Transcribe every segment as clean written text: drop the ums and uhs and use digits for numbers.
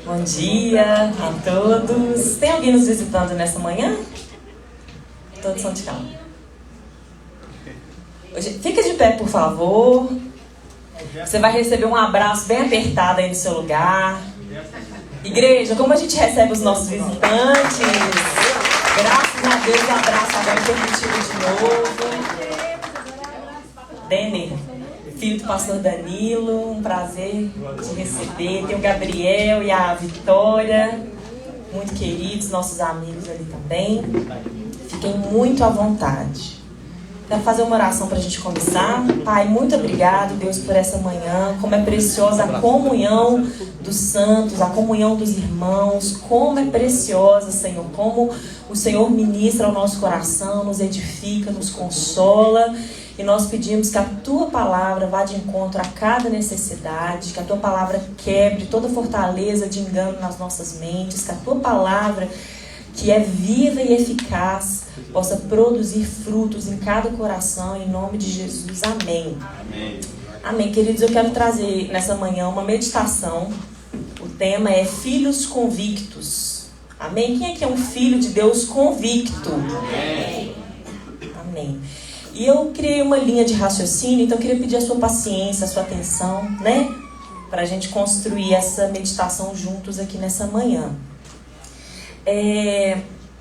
Bom dia a todos. Tem alguém nos visitando nessa manhã? Todos são de cá. Fica de pé, por favor. Você vai receber um abraço bem apertado aí no seu lugar. Igreja, como a gente recebe os nossos visitantes? Graças a Deus, o abraço agora permitido de novo. Denner, filho do pastor Danilo, um prazer te receber. Tem o Gabriel e a Vitória, muito queridos, nossos amigos ali também. Fiquem muito à vontade. Quero fazer uma oração para a gente começar. Pai, muito obrigado, Deus, por essa manhã. Como é preciosa a comunhão dos santos, a comunhão dos irmãos. Como é preciosa, Senhor. Como o Senhor ministra ao nosso coração, nos edifica, nos consola. E nós pedimos que a Tua palavra vá de encontro a cada necessidade, que a Tua palavra quebre toda fortaleza de engano nas nossas mentes, que a Tua palavra, que é viva e eficaz, possa produzir frutos em cada coração, em nome de Jesus. Amém. Amém. Amém. Queridos, eu quero trazer nessa manhã uma meditação. O tema é Filhos Convictos. Amém? Quem é que é um filho de Deus convicto? Amém. Amém. E eu criei uma linha de raciocínio, então eu queria pedir a sua paciência, a sua atenção, né? Para a gente construir essa meditação juntos aqui nessa manhã.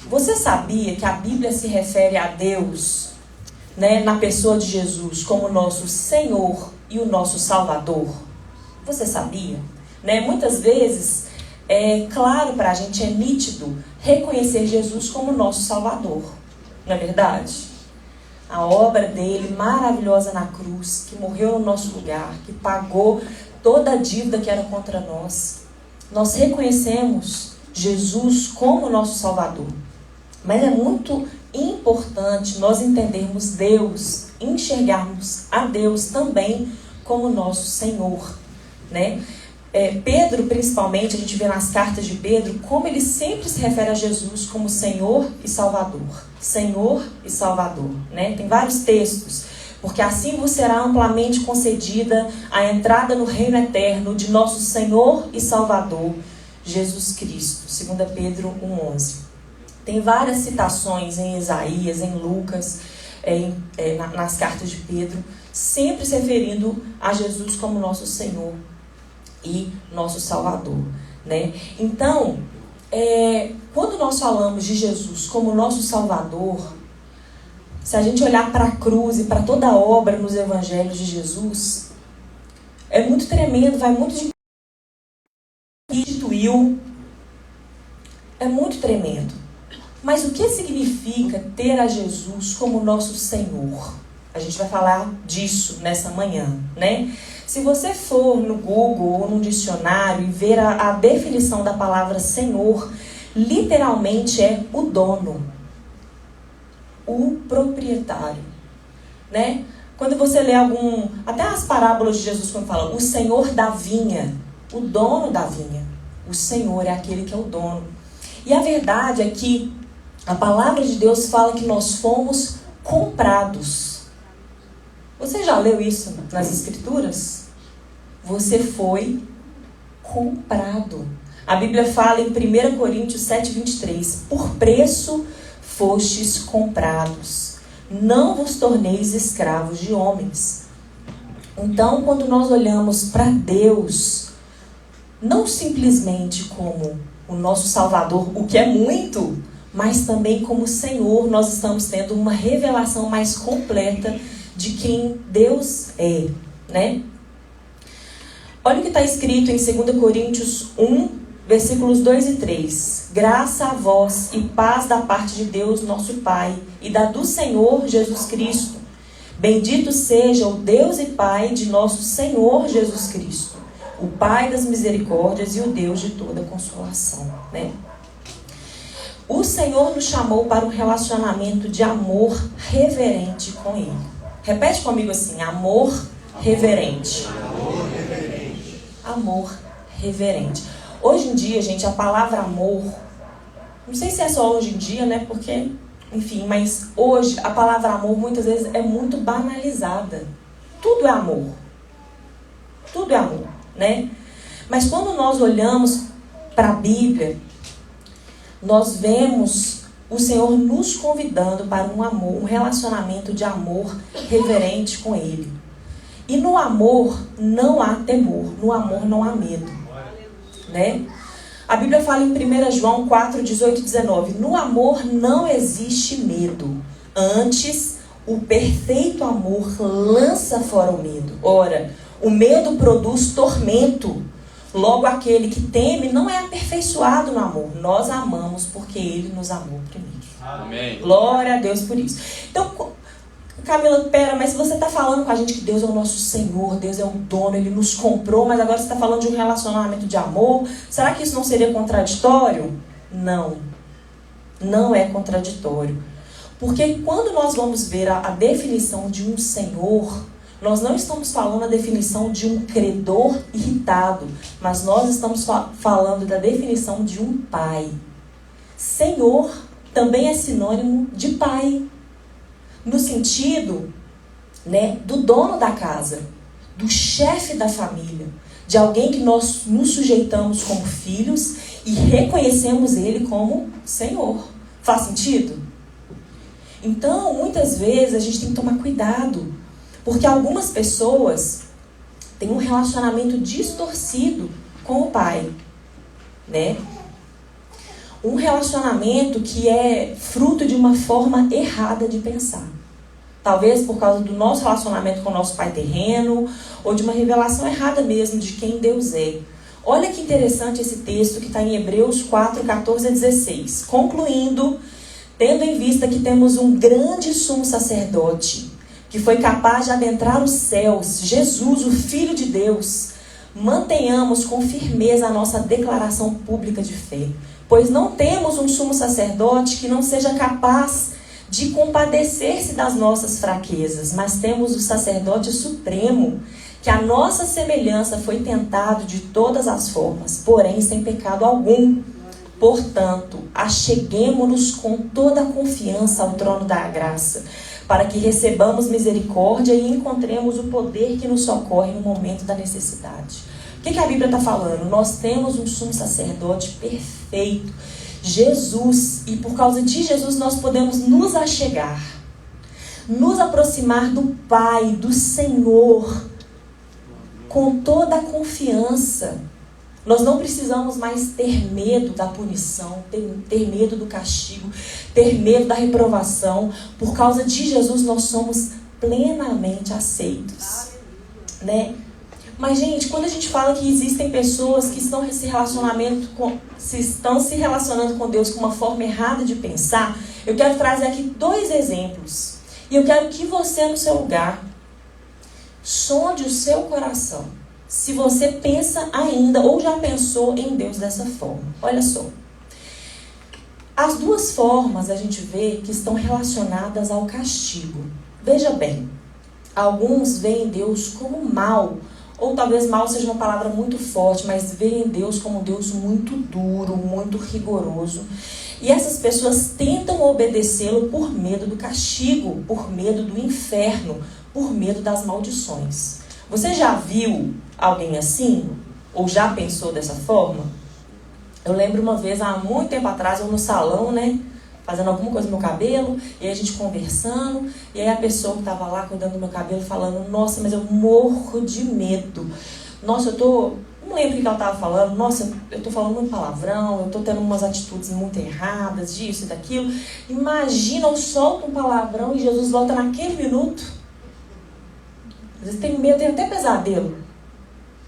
Você sabia que a Bíblia se refere a Deus, né, na pessoa de Jesus, como nosso Senhor e o nosso Salvador? Você sabia? Né? Muitas vezes, claro para a gente, é nítido reconhecer Jesus como nosso Salvador. Não é verdade? A obra dele, maravilhosa na cruz, que morreu no nosso lugar, que pagou toda a dívida que era contra nós. Nós reconhecemos Jesus como nosso Salvador. Mas é muito importante nós entendermos Deus, enxergarmos a Deus também como nosso Senhor, né? Pedro, principalmente, a gente vê nas cartas de Pedro, como ele sempre se refere a Jesus como Senhor e Salvador. Senhor e Salvador, né? Tem vários textos. Porque assim vos será amplamente concedida a entrada no reino eterno de nosso Senhor e Salvador, Jesus Cristo. 2 Pedro 1,11. Tem várias citações em Isaías, em Lucas, nas cartas de Pedro, sempre se referindo a Jesus como nosso Senhor e nosso Salvador, né? Então, quando nós falamos de Jesus como nosso Salvador, se a gente olhar para a cruz e para toda a obra nos evangelhos de Jesus, é muito tremendo, vai muito de instituiu, é muito tremendo. Mas o que significa ter a Jesus como nosso Senhor? A gente vai falar disso nessa manhã, né? Se você for no Google ou no dicionário e ver a definição da palavra Senhor, literalmente é o dono, o proprietário, né? Quando você lê até as parábolas de Jesus, quando fala o Senhor da vinha, o dono da vinha, o Senhor é aquele que é o dono. E a verdade é que a palavra de Deus fala que nós fomos comprados. Você já leu isso nas Escrituras? Você foi comprado. A Bíblia fala em 1 Coríntios 7,23. Por preço fostes comprados. Não vos torneis escravos de homens. Então, quando nós olhamos para Deus, não simplesmente como o nosso Salvador, o que é muito, mas também como Senhor, nós estamos tendo uma revelação mais completa de quem Deus é, né? Olha o que está escrito em 2 Coríntios 1, versículos 2 e 3. Graça a vós e paz da parte de Deus, nosso Pai, e da do Senhor Jesus Cristo. Bendito seja o Deus e Pai de nosso Senhor Jesus Cristo, o Pai das misericórdias e o Deus de toda consolação, né? O Senhor nos chamou para um relacionamento de amor reverente com Ele. Repete comigo assim: amor reverente. Amor reverente. Amor reverente. Hoje em dia, gente, a palavra amor, não sei se é só hoje em dia, né? Porque, enfim, mas hoje a palavra amor muitas vezes é muito banalizada. Tudo é amor. Tudo é amor, né? Mas quando nós olhamos para a Bíblia, nós vemos o Senhor nos convidando para um amor, um relacionamento de amor reverente com Ele. E no amor não há temor, no amor não há medo, né? A Bíblia fala em 1 João 4, 18 e 19, no amor não existe medo, antes o perfeito amor lança fora o medo. Ora, o medo produz tormento, logo aquele que teme não é aperfeiçoado no amor. Nós amamos porque Ele nos amou primeiro. Amém. Glória a Deus por isso. Então, Camila, pera, mas se você está falando com a gente que Deus é o nosso Senhor, Deus é o dono, Ele nos comprou, mas agora você está falando de um relacionamento de amor, será que isso não seria contraditório? Não, não é contraditório. Porque quando nós vamos ver a definição de um Senhor, nós não estamos falando a definição de um credor irritado, mas nós estamos falando da definição de um pai. Senhor também é sinônimo de pai. No sentido, né, do dono da casa, do chefe da família, de alguém que nós nos sujeitamos como filhos e reconhecemos Ele como Senhor. Faz sentido? Então, muitas vezes a gente tem que tomar cuidado, porque algumas pessoas têm um relacionamento distorcido com o pai, né? Um relacionamento que é fruto de uma forma errada de pensar. Talvez por causa do nosso relacionamento com o nosso pai terreno, ou de uma revelação errada mesmo de quem Deus é. Olha que interessante esse texto que está em Hebreus 4, 14 a 16. Concluindo, tendo em vista que temos um grande sumo sacerdote, que foi capaz de adentrar os céus, Jesus, o Filho de Deus, mantenhamos com firmeza a nossa declaração pública de fé. Pois não temos um sumo sacerdote que não seja capaz de compadecer-se das nossas fraquezas, mas temos o sacerdote supremo, que a nossa semelhança foi tentado de todas as formas, porém sem pecado algum. Portanto, acheguemo-nos com toda a confiança ao trono da graça, para que recebamos misericórdia e encontremos o poder que nos socorre no momento da necessidade. O que a Bíblia está falando? Nós temos um sumo sacerdote perfeito, Jesus, e por causa de Jesus nós podemos nos achegar, nos aproximar do Pai, do Senhor, com toda a confiança. Nós não precisamos mais ter medo da punição, ter medo do castigo, ter medo da reprovação. Por causa de Jesus nós somos plenamente aceitos, né? Mas, gente, quando a gente fala que existem pessoas que estão se relacionando com Deus com uma forma errada de pensar, eu quero trazer aqui 2 exemplos. E eu quero que você, no seu lugar, sonde o seu coração. Se você pensa ainda ou já pensou em Deus dessa forma. Olha só. As 2 formas a gente vê que estão relacionadas ao castigo. Veja bem, alguns veem Deus como mal, ou talvez mal seja uma palavra muito forte, mas veem Deus como um Deus muito duro, muito rigoroso. E essas pessoas tentam obedecê-lo por medo do castigo, por medo do inferno, por medo das maldições. Você já viu alguém assim? Ou já pensou dessa forma? Eu lembro uma vez, há muito tempo atrás, eu no salão, né? Fazendo alguma coisa no meu cabelo, e aí a gente conversando, e aí a pessoa que estava lá cuidando do meu cabelo falando, nossa, mas eu morro de medo. Nossa, não lembro o que ela estava falando, nossa, eu estou falando muito palavrão, eu estou tendo umas atitudes muito erradas, disso e daquilo. Imagina, eu solto um palavrão e Jesus volta naquele minuto. Às vezes tem medo, tem até pesadelo.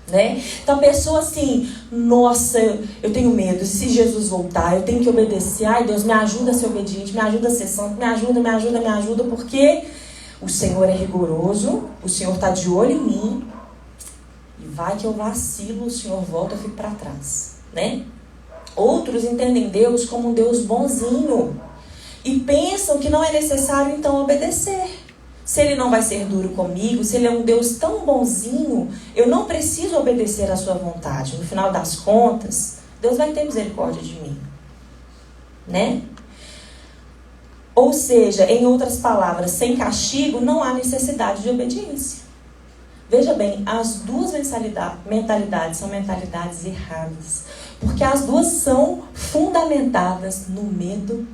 Né? Então a pessoa assim, nossa, eu tenho medo, se Jesus voltar, eu tenho que obedecer, ai Deus, me ajuda a ser obediente, me ajuda a ser santo, me ajuda, porque o Senhor é rigoroso, o Senhor está de olho em mim, e vai que eu vacilo, o Senhor volta, eu fico para trás, né? Outros entendem Deus como um Deus bonzinho, e pensam que não é necessário então obedecer. Se Ele não vai ser duro comigo, se Ele é um Deus tão bonzinho, eu não preciso obedecer à sua vontade. No final das contas, Deus vai ter misericórdia de mim. Né? Ou seja, em outras palavras, sem castigo não há necessidade de obediência. Veja bem, as 2 mentalidades são mentalidades erradas. Porque as duas são fundamentadas no medo,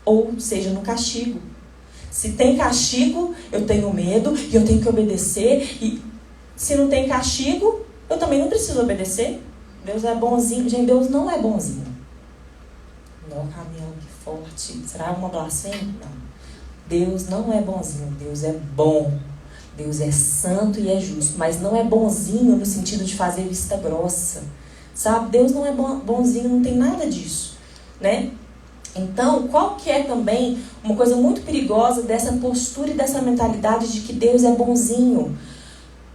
ou seja, no castigo. Se tem castigo, eu tenho medo e eu tenho que obedecer. E se não tem castigo, eu também não preciso obedecer. Deus é bonzinho. Gente, Deus não é bonzinho. Não, caminhão, que forte. Será uma blasfêmia? Não. Deus não é bonzinho. Deus é bom. Deus é santo e é justo. Mas não é bonzinho no sentido de fazer vista grossa. Sabe? Deus não é bonzinho, não tem nada disso, né? Então, qual que é também uma coisa muito perigosa dessa postura e dessa mentalidade de que Deus é bonzinho?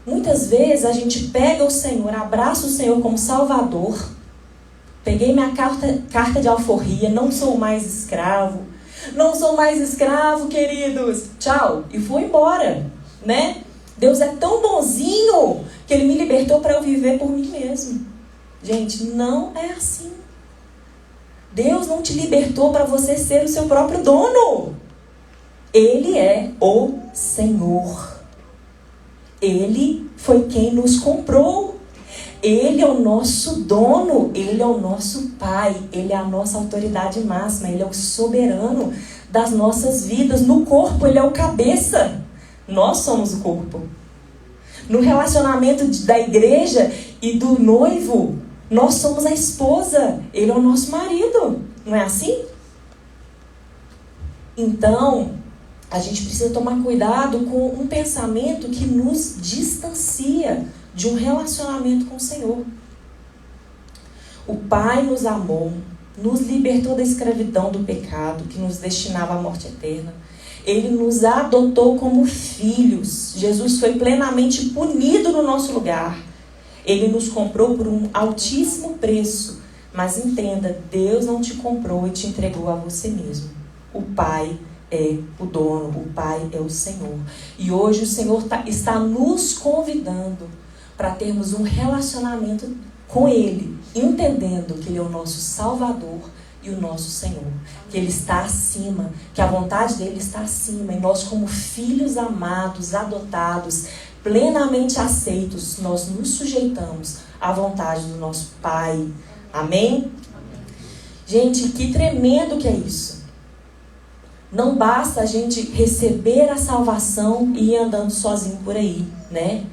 Muitas vezes a gente pega o Senhor, abraça o Senhor como Salvador. Peguei minha carta de alforria, não sou mais escravo. Não sou mais escravo, queridos. Tchau. E fui embora, né? Deus é tão bonzinho que Ele me libertou para eu viver por mim mesmo. Gente, não é assim. Deus não te libertou para você ser o seu próprio dono. Ele é o Senhor. Ele foi quem nos comprou. Ele é o nosso dono. Ele é o nosso Pai. Ele é a nossa autoridade máxima. Ele é o soberano das nossas vidas. No corpo, Ele é o cabeça. Nós somos o corpo. No relacionamento da igreja e do noivo, nós somos a esposa, ele é o nosso marido, não é assim? Então, a gente precisa tomar cuidado com um pensamento que nos distancia de um relacionamento com o Senhor. O Pai nos amou, nos libertou da escravidão do pecado, que nos destinava à morte eterna. Ele nos adotou como filhos. Jesus foi plenamente punido no nosso lugar. Ele nos comprou por um altíssimo preço. Mas entenda, Deus não te comprou e te entregou a você mesmo. O Pai é o dono, o Pai é o Senhor. E hoje o Senhor está nos convidando para termos um relacionamento com Ele, entendendo que Ele é o nosso Salvador e o nosso Senhor. Que Ele está acima, que a vontade dEle está acima. E nós, como filhos amados, adotados, plenamente aceitos, nós nos sujeitamos à vontade do nosso Pai. Amém? Gente, que tremendo que é isso. Não basta a gente receber a salvação e ir andando sozinho por aí, né?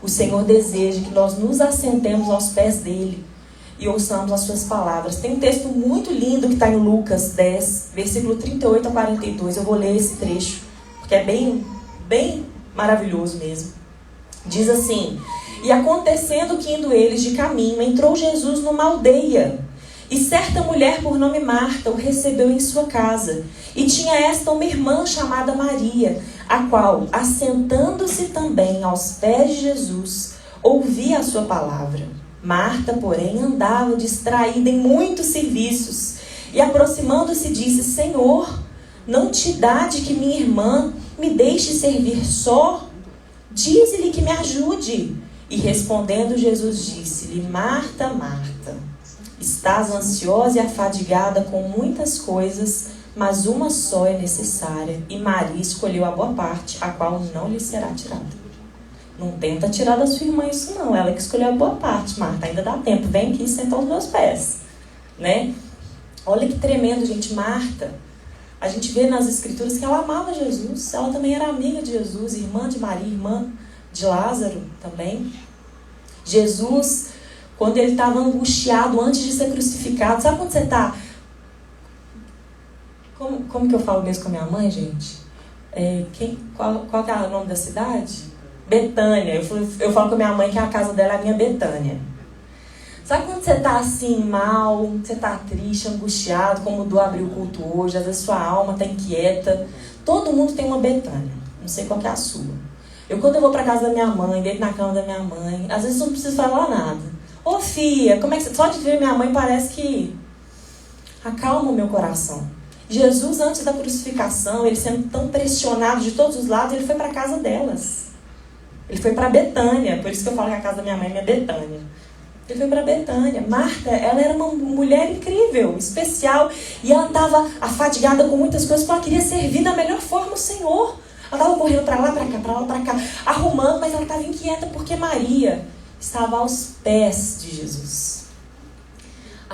O Senhor deseja que nós nos assentemos aos pés dEle e ouçamos as suas palavras. Tem um texto muito lindo que está em Lucas 10, versículo 38 a 42. Eu vou ler esse trecho, porque é bem maravilhoso mesmo. Diz assim: E acontecendo que indo eles de caminho, entrou Jesus numa aldeia. E certa mulher por nome Marta o recebeu em sua casa. E tinha esta uma irmã chamada Maria, a qual, assentando-se também aos pés de Jesus, ouvia a sua palavra. Marta, porém, andava distraída em muitos serviços. E aproximando-se disse: Senhor, não te dá de que minha irmã me deixe servir só? Dize-lhe que me ajude. E respondendo Jesus disse-lhe: Marta, Marta, estás ansiosa e afadigada com muitas coisas, mas uma só é necessária. E Maria escolheu a boa parte, a qual não lhe será tirada. Não tenta tirar da sua irmã isso não. Ela que escolheu a boa parte. Marta, ainda dá tempo. Vem aqui e senta aos meus pés, né? Olha que tremendo, gente. Marta, a gente vê nas escrituras que ela amava Jesus. Ela também era amiga de Jesus, irmã de Maria, irmã de Lázaro também. Jesus, quando ele estava angustiado antes de ser crucificado, sabe quando você está... Como que eu falo mesmo com a minha mãe, gente? Qual que é o nome da cidade? Betânia. Eu falo com a minha mãe que a casa dela é a minha Betânia. Sabe quando você está assim, mal, você está triste, angustiado, como o Du abriu o culto hoje, às vezes sua alma está inquieta. Todo mundo tem uma Betânia. Não sei qual que é a sua. Quando eu vou para casa da minha mãe, deito na cama da minha mãe, às vezes eu não preciso falar nada. Ô filha, como é que você... Só de ver minha mãe parece que acalma o meu coração. Jesus, antes da crucificação, ele sendo tão pressionado de todos os lados, ele foi para a casa delas. Ele foi para Betânia, por isso que eu falo que a casa da minha mãe é minha Betânia. Ele foi para Betânia. Marta, ela era uma mulher incrível, especial, e ela estava afadigada com muitas coisas, porque ela queria servir da melhor forma o Senhor. Ela estava correndo para lá, para cá, arrumando, mas ela estava inquieta porque Maria estava aos pés de Jesus.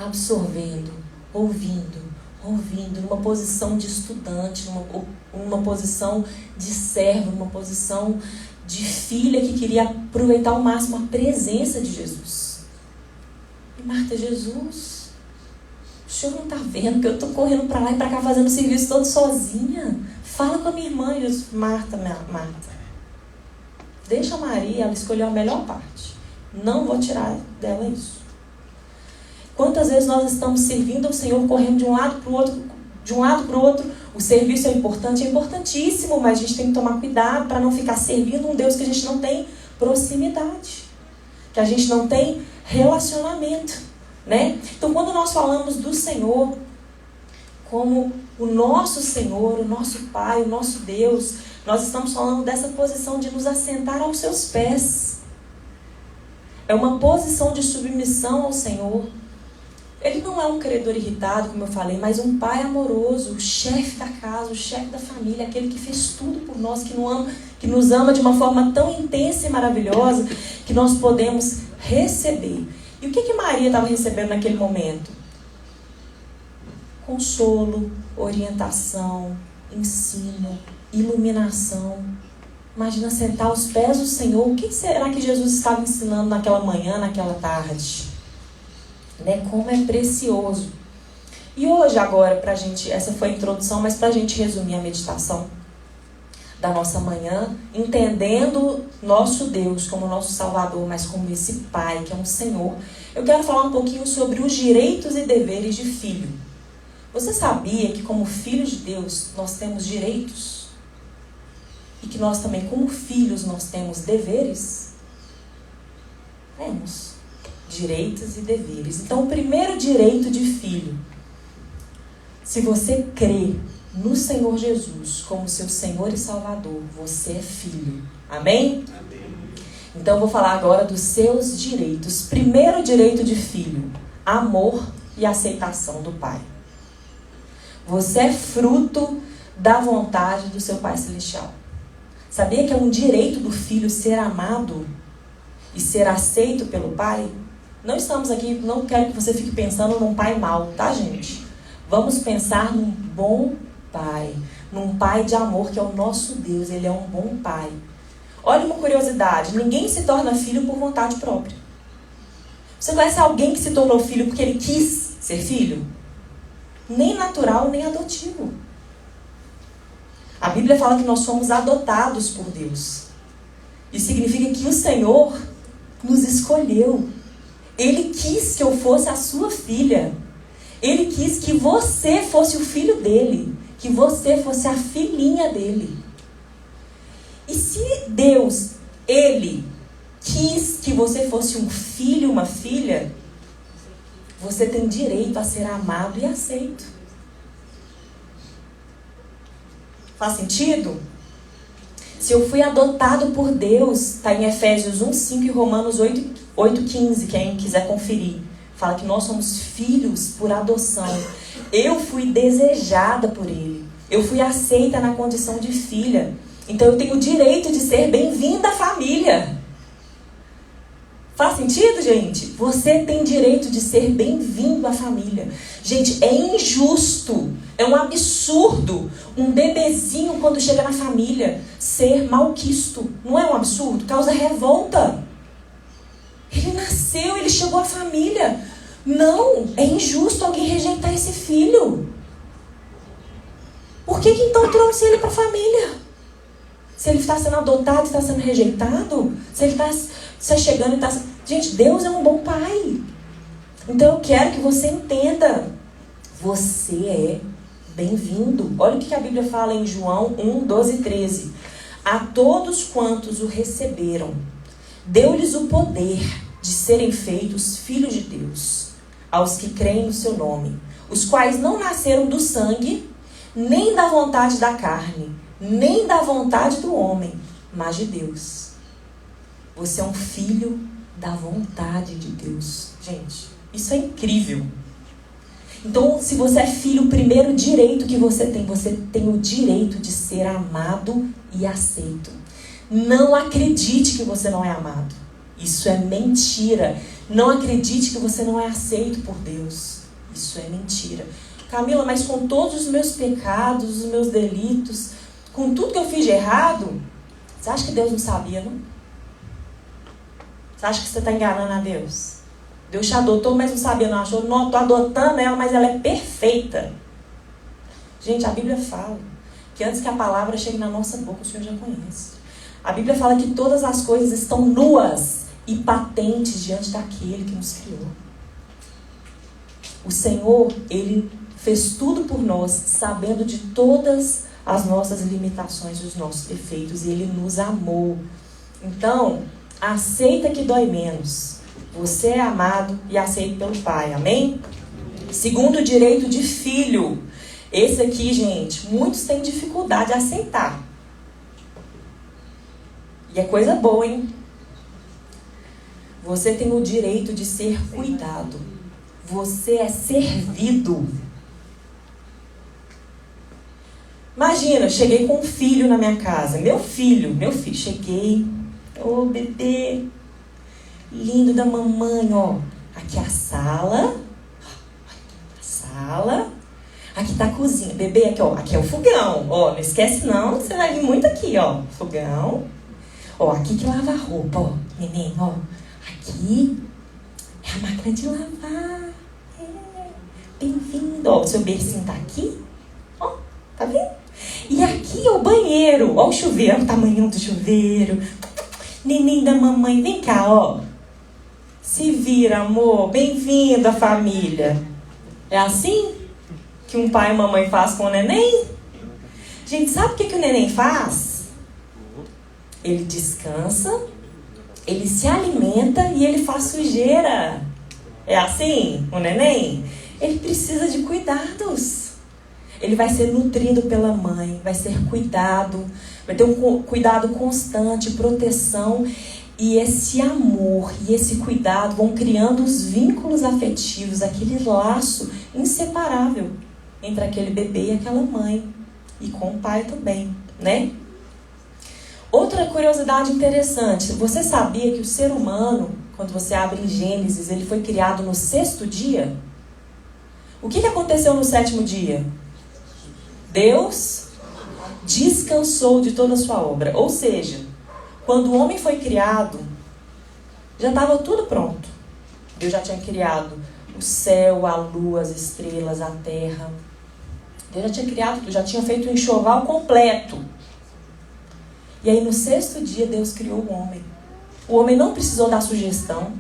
absorvendo, ouvindo, numa posição de estudante, numa posição de servo, numa posição de filha que queria aproveitar ao máximo a presença de Jesus. E Marta, Jesus, o senhor não está vendo que eu estou correndo para lá e para cá fazendo o serviço todo sozinha? Fala com a minha irmã. Jesus, Marta, deixa a Maria, ela escolheu a melhor parte. Não vou tirar dela isso. Quantas vezes nós estamos servindo ao Senhor, correndo de um lado para o outro, o serviço é importante, é importantíssimo, mas a gente tem que tomar cuidado para não ficar servindo um Deus que a gente não tem proximidade, que a gente não tem relacionamento, né? Então, quando nós falamos do Senhor como o nosso Senhor, o nosso Pai, o nosso Deus, nós estamos falando dessa posição de nos assentar aos seus pés. É uma posição de submissão ao Senhor. Ele não é um credor irritado, como eu falei, mas um pai amoroso, o chefe da casa, o chefe da família, aquele que fez tudo por nós, que nos ama de uma forma tão intensa e maravilhosa, que nós podemos receber. E o que Maria estava recebendo naquele momento? Consolo, orientação, ensino, iluminação. Imagina sentar aos pés do Senhor. O que será que Jesus estava ensinando naquela manhã, naquela tarde? Né? Como é precioso. E hoje, agora, pra gente, essa foi a introdução, mas pra gente resumir a meditação da nossa manhã, entendendo nosso Deus como nosso Salvador, mas como esse Pai, que é um Senhor, eu quero falar um pouquinho sobre os direitos e deveres de filho. Você sabia que como filhos de Deus, nós temos direitos? E que nós também, como filhos, nós temos deveres? Temos direitos e deveres. Então, o primeiro direito de filho, se você crê no Senhor Jesus como seu Senhor e Salvador, você é filho. Amém? Amém. Então, eu vou falar agora dos seus direitos. Primeiro direito de filho, amor e aceitação do Pai. Você é fruto da vontade do seu Pai Celestial. Sabia que é um direito do filho ser amado e ser aceito pelo Pai? Não estamos aqui, não quero que você fique pensando num pai mau, tá, gente? Vamos pensar num bom pai, num pai de amor, que é o nosso Deus. Ele é um bom pai. Olha uma curiosidade, ninguém se torna filho por vontade própria. Você conhece alguém que se tornou filho porque ele quis ser filho? Nem natural, nem adotivo. A Bíblia fala que nós somos adotados por Deus. Isso significa que o Senhor nos escolheu. Ele quis que eu fosse a sua filha. Ele quis que você fosse o filho dele. Que você fosse a filhinha dele. E se Deus, Ele, quis que você fosse um filho, uma filha, você tem direito a ser amado e aceito. Faz sentido? Se eu fui adotado por Deus, está em Efésios 1:5 e Romanos 8:15, quem quiser conferir. Fala que nós somos filhos por adoção. Eu fui desejada por Ele. Eu fui aceita na condição de filha. Então eu tenho o direito de ser bem-vinda à família. Faz sentido, gente? Você tem direito de ser bem-vindo à família. Gente, é injusto, é um absurdo um bebezinho, quando chega na família, ser malquisto. Não é um absurdo? Causa revolta. Ele nasceu, ele chegou à família. Não, é injusto alguém rejeitar esse filho. Por que então trouxe ele para a família? Se ele está sendo adotado, está sendo rejeitado, se ele está chegando e está... Gente, Deus é um bom pai. Então eu quero que você entenda. Você é bem-vindo. Olha o que a Bíblia fala em João 1:12-13. A todos quantos o receberam, deu-lhes o poder de serem feitos filhos de Deus, aos que creem no seu nome, os quais não nasceram do sangue, nem da vontade da carne, nem da vontade do homem, mas de Deus. Você é um filho da vontade de Deus. Gente, isso é incrível. Então, se você é filho, o primeiro direito que você tem o direito de ser amado e aceito. Não acredite que você não é amado. Isso é mentira. Não acredite que você não é aceito por Deus. Isso é mentira. Camila, mas com todos os meus pecados, os meus delitos, com tudo que eu fiz de errado, você acha que Deus não sabia, não? Você acha que você está enganando a Deus? Deus te adotou, mas não sabia, não achou? Não, estou adotando ela, mas ela é perfeita. Gente, a Bíblia fala que antes que a palavra chegue na nossa boca, o Senhor já conhece. A Bíblia fala que todas as coisas estão nuas e patentes diante daquele que nos criou. O Senhor, Ele fez tudo por nós, sabendo de todas as nossas limitações e os nossos defeitos, e Ele nos amou. Então, aceita que dói menos. Você é amado e aceito pelo Pai, amém? Segundo o direito de filho. Esse aqui, gente, muitos têm dificuldade de aceitar. E é coisa boa, hein? Você tem o direito de ser cuidado. Você é servido. Imagina, eu cheguei com um filho na minha casa. Meu filho, cheguei. Ô, bebê, lindo da mamãe, ó. Aqui é a sala. Aqui tá a cozinha. Bebê, aqui, ó. Aqui é o fogão. Ó, não esquece não, você vai vir muito aqui, ó. Fogão. Ó, aqui que lava a roupa, ó. Neném, ó. Aqui é a máquina de lavar. Bem-vindo. Ó, o seu bercinho tá aqui. Ó, tá vendo? E aqui é o banheiro. Ó o chuveiro, o tamanho do chuveiro. Neném da mamãe, vem cá, ó. Se vira, amor. Bem-vindo à família. É assim que um pai e uma mãe faz com o neném? Gente, sabe o que o neném faz? Ele descansa, ele se alimenta e ele faz sujeira. É assim, o neném? Ele precisa de cuidados. Ele vai ser nutrido pela mãe, vai ser cuidado, vai ter um cuidado constante, proteção. E esse amor e esse cuidado vão criando os vínculos afetivos, aquele laço inseparável entre aquele bebê e aquela mãe. E com o pai também, né? Outra curiosidade interessante. Você sabia que o ser humano, quando você abre em Gênesis, ele foi criado no 6º dia? O que aconteceu no 7º dia? Deus descansou de toda a sua obra. Ou seja, quando o homem foi criado, já estava tudo pronto. Deus já tinha criado o céu, a lua, as estrelas, a terra. Deus já tinha criado tudo, já tinha feito o enxoval completo. E aí no 6º dia Deus criou o homem. O homem não precisou dar sugestão.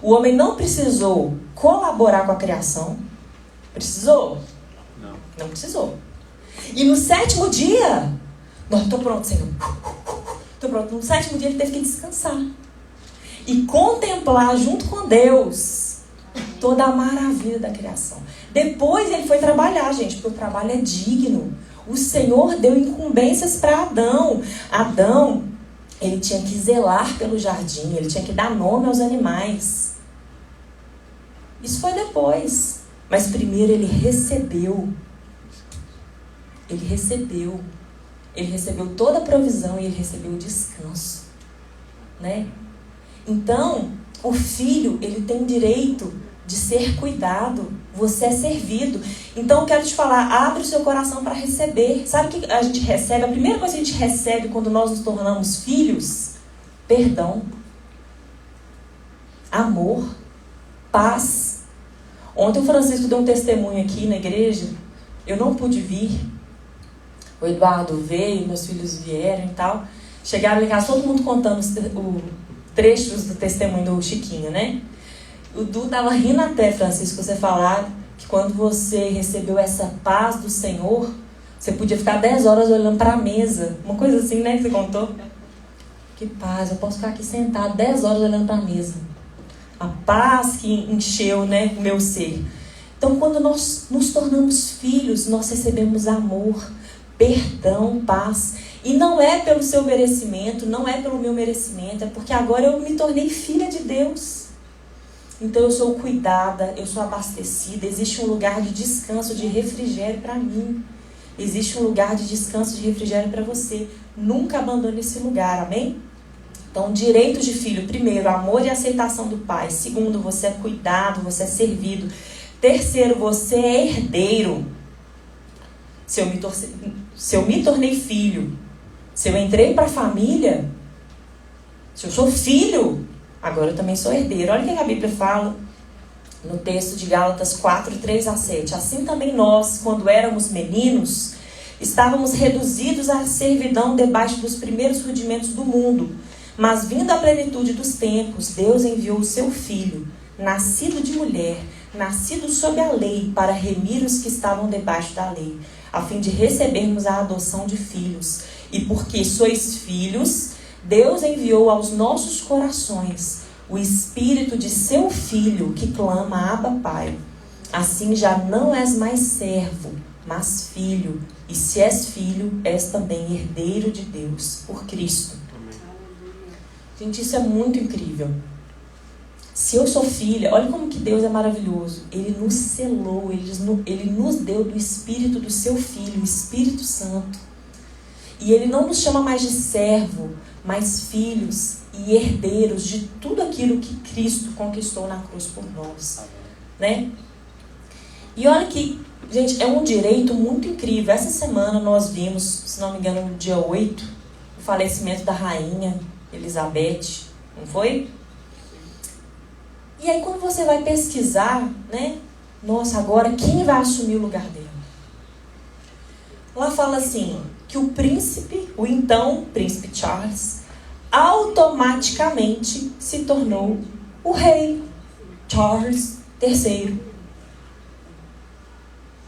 O homem não precisou colaborar com a criação. Precisou? Não. Não precisou. E no 7º dia, não, estou pronto, Senhor. Estou pronto. No 7º dia ele teve que descansar. E contemplar junto com Deus toda a maravilha da criação. Depois ele foi trabalhar, gente, porque o trabalho é digno. O Senhor deu incumbências para Adão. Adão, ele tinha que zelar pelo jardim, ele tinha que dar nome aos animais. Isso foi depois. Mas primeiro ele recebeu. Ele recebeu toda a provisão e ele recebeu o descanso, né? Então, o filho, ele tem direito de ser cuidado. Você é servido. Então, eu quero te falar, abre o seu coração para receber. Sabe o que a gente recebe? A primeira coisa que a gente recebe quando nós nos tornamos filhos? Perdão, amor, paz. Ontem o Francisco deu um testemunho aqui na igreja. Eu não pude vir. O Eduardo veio, meus filhos vieram e tal. Chegaram em casa, todo mundo contando os trechos do testemunho do Chiquinho, né? O Du estava rindo até, Francisco, você falar que quando você recebeu essa paz do Senhor, você podia ficar 10 horas olhando para a mesa. Uma coisa assim, né, que você contou? Que paz, eu posso ficar aqui sentado 10 horas olhando para a mesa. A paz que encheu, né, o meu ser. Então, quando nós nos tornamos filhos, nós recebemos amor, perdão, paz. E não é pelo seu merecimento, não é pelo meu merecimento, é porque agora eu me tornei filha de Deus. Então eu sou cuidada, eu sou abastecida, existe um lugar de descanso, de refrigério para mim. Existe um lugar de descanso, de refrigério para você. Nunca abandone esse lugar, amém? Então, direitos de filho: primeiro, amor e aceitação do pai. Segundo, você é cuidado, você é servido. Terceiro, você é herdeiro. Se eu me tornei filho, se eu entrei para a família, se eu sou filho, agora eu também sou herdeiro. Olha o que a Bíblia fala no texto de Gálatas 4, 3-7. Assim também nós, quando éramos meninos, estávamos reduzidos à servidão debaixo dos primeiros rudimentos do mundo. Mas vindo à plenitude dos tempos, Deus enviou o seu Filho, nascido de mulher, nascido sob a lei, para remir os que estavam debaixo da lei, a fim de recebermos a adoção de filhos. E porque sois filhos, Deus enviou aos nossos corações o Espírito de seu Filho, que clama: Abba, Pai. Assim já não és mais servo, mas filho. E se és filho, és também herdeiro de Deus, por Cristo. Gente, isso é muito incrível. Se eu sou filha, olha como que Deus é maravilhoso. Ele nos selou, ele nos deu do Espírito do seu Filho, o Espírito Santo. E ele não nos chama mais de servo, mas filhos e herdeiros de tudo aquilo que Cristo conquistou na cruz por nós. Né? E olha que, gente, é um direito muito incrível. Essa semana nós vimos, se não me engano, no dia 8, o falecimento da rainha Elizabeth, não foi? E aí quando você vai pesquisar, né? Nossa, agora quem vai assumir o lugar dela? Lá fala assim, que o príncipe, o então príncipe Charles, automaticamente se tornou o rei Charles III.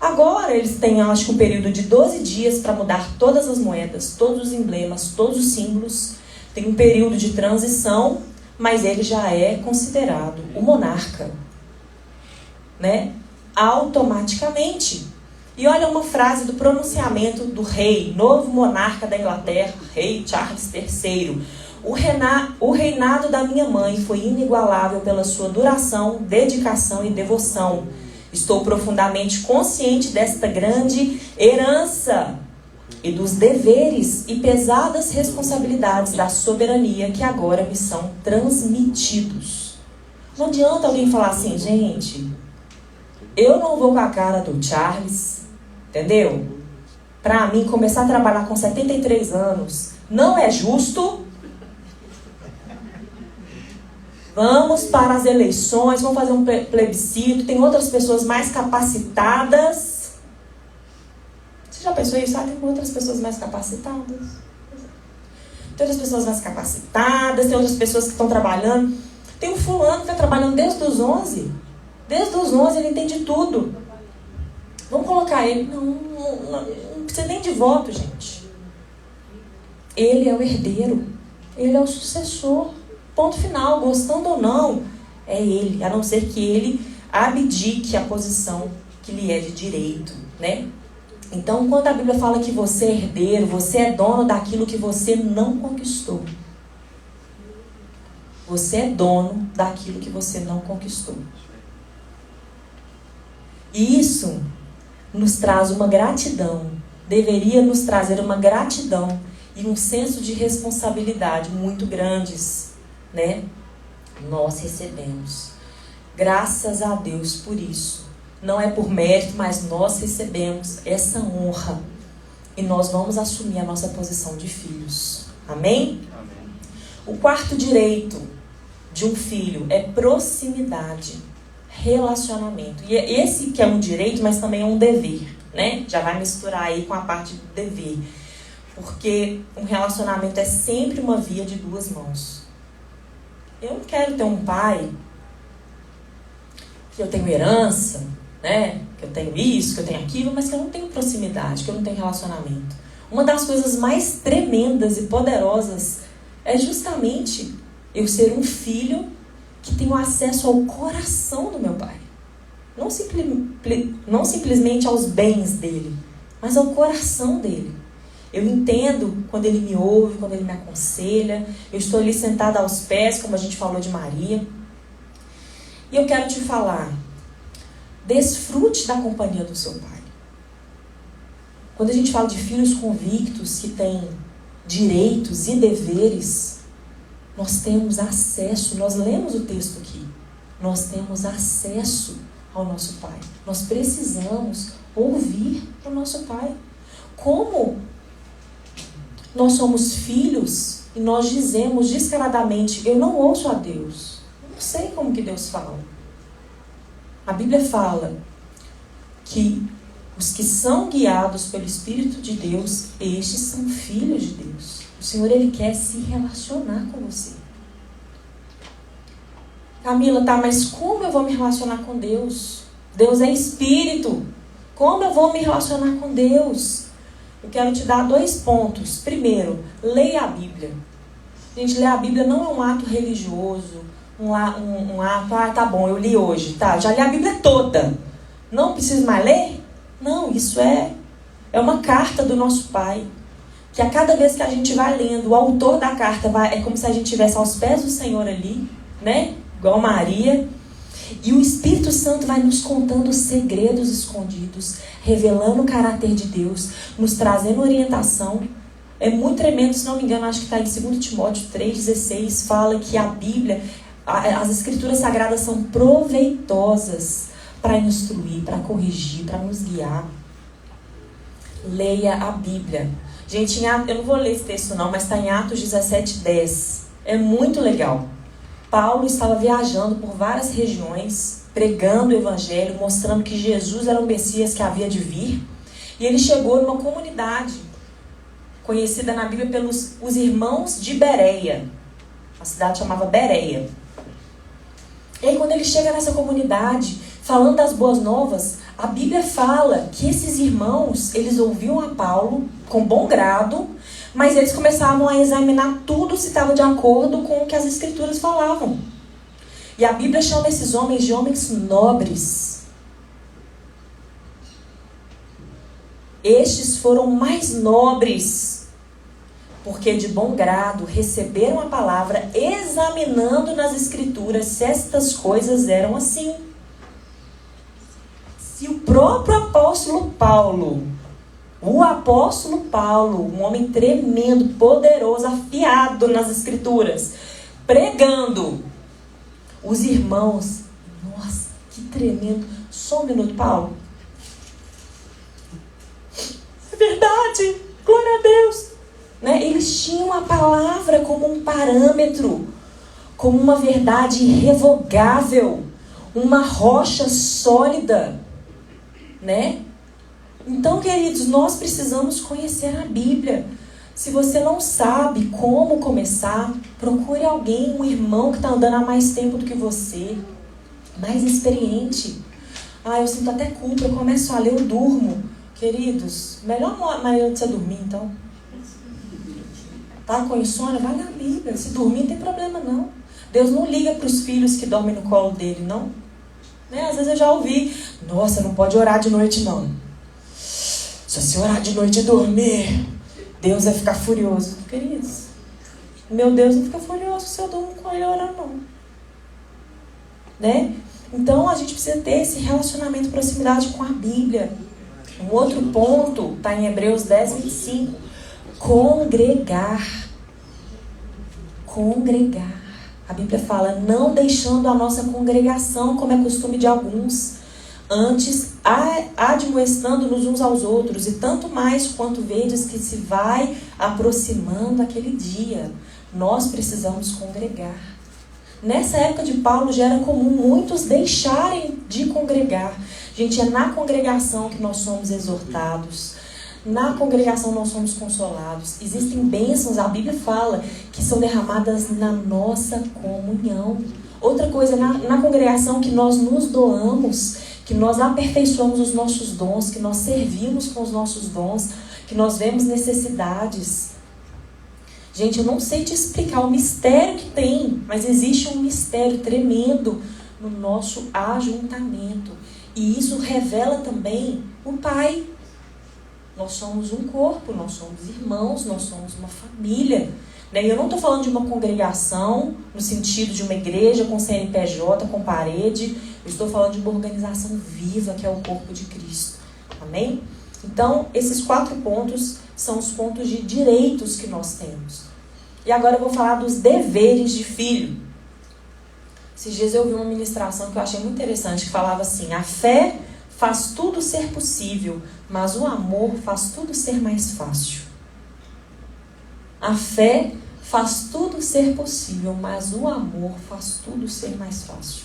Agora eles têm, acho que um período de 12 dias para mudar todas as moedas, todos os emblemas, todos os símbolos. Tem um período de transição, mas ele já é considerado o monarca, né? Automaticamente. E olha uma frase do pronunciamento do rei, novo monarca da Inglaterra, rei Charles III. O reinado da minha mãe foi inigualável pela sua duração, dedicação e devoção. Estou profundamente consciente desta grande herança e dos deveres e pesadas responsabilidades da soberania que agora me são transmitidos. Não adianta alguém falar assim, gente, eu não vou com a cara do Charles, entendeu? Para mim, começar a trabalhar com 73 anos não é justo. Vamos para as eleições, vamos fazer um plebiscito, tem outras pessoas mais capacitadas. Já pensou isso? Tem outras pessoas mais capacitadas. Tem outras pessoas mais capacitadas, tem outras pessoas que estão trabalhando. Tem um fulano que está trabalhando desde os 11. Desde os 11 ele entende tudo. Vamos colocar ele. Não precisa nem de voto, gente. Ele é o herdeiro. Ele é o sucessor. Ponto final. Gostando ou não, é ele. A não ser que ele abdique a posição que lhe é de direito, né? Então, quando a Bíblia fala que você é herdeiro, você é dono daquilo que você não conquistou. Você é dono daquilo que você não conquistou. E isso nos traz uma gratidão. Deveria nos trazer uma gratidão e um senso de responsabilidade muito grandes, né? Nós recebemos. Graças a Deus por isso. Não é por mérito, mas nós recebemos essa honra. E nós vamos assumir a nossa posição de filhos. Amém? Amém. O quarto direito de um filho é proximidade, relacionamento. E esse que é um direito, mas também é um dever, né? Já vai misturar aí com a parte do dever. Porque um relacionamento é sempre uma via de duas mãos. Eu não quero ter um pai que eu tenho herança, né? Que eu tenho isso, que eu tenho aquilo, mas que eu não tenho proximidade, que eu não tenho relacionamento. Uma das coisas mais tremendas e poderosas é justamente eu ser um filho que tenho acesso ao coração do meu pai. Não simplesmente aos bens dele, mas ao coração dele. Eu entendo quando ele me ouve, quando ele me aconselha. Eu estou ali sentada aos pés, como a gente falou de Maria. E eu quero te falar, desfrute da companhia do seu pai. Quando a gente fala de filhos convictos que têm direitos e deveres, Nós temos acesso, nós lemos o texto aqui, nós temos acesso ao nosso Pai. Nós precisamos ouvir o nosso Pai. Como nós somos filhos e nós dizemos descaradamente, eu não ouço a Deus. Eu não sei como que Deus fala. A Bíblia fala que os que são guiados pelo Espírito de Deus, estes são filhos de Deus. O Senhor, Ele quer se relacionar com você. Camila, tá, mas como eu vou me relacionar com Deus? Deus é Espírito. Como eu vou me relacionar com Deus? Eu quero te dar 2 pontos. Primeiro, leia a Bíblia. Gente, ler a Bíblia não é um ato religioso, um ato, tá bom, eu li hoje, tá, já li a Bíblia toda. Não preciso mais ler? Não, isso é uma carta do nosso Pai. Que a cada vez que a gente vai lendo, o autor da carta é como se a gente estivesse aos pés do Senhor ali, né? Igual Maria. E o Espírito Santo vai nos contando os segredos escondidos, revelando o caráter de Deus, nos trazendo orientação. É muito tremendo, se não me engano, acho que está em 2 Timóteo 3,16, fala que a Bíblia, as Escrituras Sagradas são proveitosas para instruir, para corrigir, para nos guiar. Leia a Bíblia. Gente, eu não vou ler esse texto não, mas está em Atos 17:10. É muito legal. Paulo estava viajando por várias regiões, pregando o Evangelho, mostrando que Jesus era o Messias que havia de vir. E ele chegou numa comunidade conhecida na Bíblia pelos os irmãos de Bereia. A cidade chamava Bereia. E aí, quando ele chega nessa comunidade, falando das boas novas, a Bíblia fala que esses irmãos, eles ouviam a Paulo com bom grado, mas eles começavam a examinar tudo se estava de acordo com o que as Escrituras falavam. E a Bíblia chama esses homens de homens nobres. Estes foram mais nobres, porque de bom grado receberam a palavra, examinando nas Escrituras se estas coisas eram assim. Se o próprio apóstolo Paulo, um homem tremendo, poderoso, afiado nas Escrituras, pregando, os irmãos, nossa, que tremendo. Só um minuto, Paulo. É verdade, glória a Deus. Né? Eles tinham a palavra como um parâmetro, como uma verdade irrevogável, uma rocha sólida, né? Então, queridos, nós precisamos conhecer a Bíblia. Se você não sabe como começar, procure alguém, um irmão que está andando há mais tempo do que você, mais experiente. Eu sinto até culpa, eu começo a ler, eu durmo. Queridos, melhor maneira de você dormir, então. Tá com insônia? Vai na Bíblia. Se dormir, não tem problema, não. Deus não liga para os filhos que dormem no colo dele, não. Né? Às vezes eu já ouvi, nossa, não pode orar de noite, não. Se você orar de noite e dormir, Deus vai ficar furioso. Queridos, meu Deus não fica furioso se eu durmo com ele orando, não. Né? Então, a gente precisa ter esse relacionamento, proximidade com a Bíblia. Um outro ponto está em Hebreus 10:25. Congregar. A Bíblia fala, não deixando a nossa congregação, como é costume de alguns, antes admoestando-nos uns aos outros, e tanto mais quanto vedes que se vai aproximando aquele dia. Nós precisamos congregar. Nessa época de Paulo já era comum muitos deixarem de congregar. Gente, é na congregação que nós somos exortados. Na congregação nós somos consolados. Existem bênçãos, a Bíblia fala, que são derramadas na nossa comunhão. Outra coisa, na congregação que nós nos doamos, que nós aperfeiçoamos os nossos dons, que nós servimos com os nossos dons, que nós vemos necessidades. Gente, eu não sei te explicar o mistério que tem, mas existe um mistério tremendo no nosso ajuntamento. E isso revela também o Pai. Nós somos um corpo, nós somos irmãos, nós somos uma família. Né? E eu não estou falando de uma congregação no sentido de uma igreja com CNPJ, com parede. Eu estou falando de uma organização viva, que é o corpo de Cristo. Amém? Então, esses 4 pontos são os pontos de direitos que nós temos. E agora eu vou falar dos deveres de filho. Esses dias eu ouvi uma ministração que eu achei muito interessante, que falava assim: a fé faz tudo ser possível, mas o amor faz tudo ser mais fácil. A fé faz tudo ser possível, mas o amor faz tudo ser mais fácil.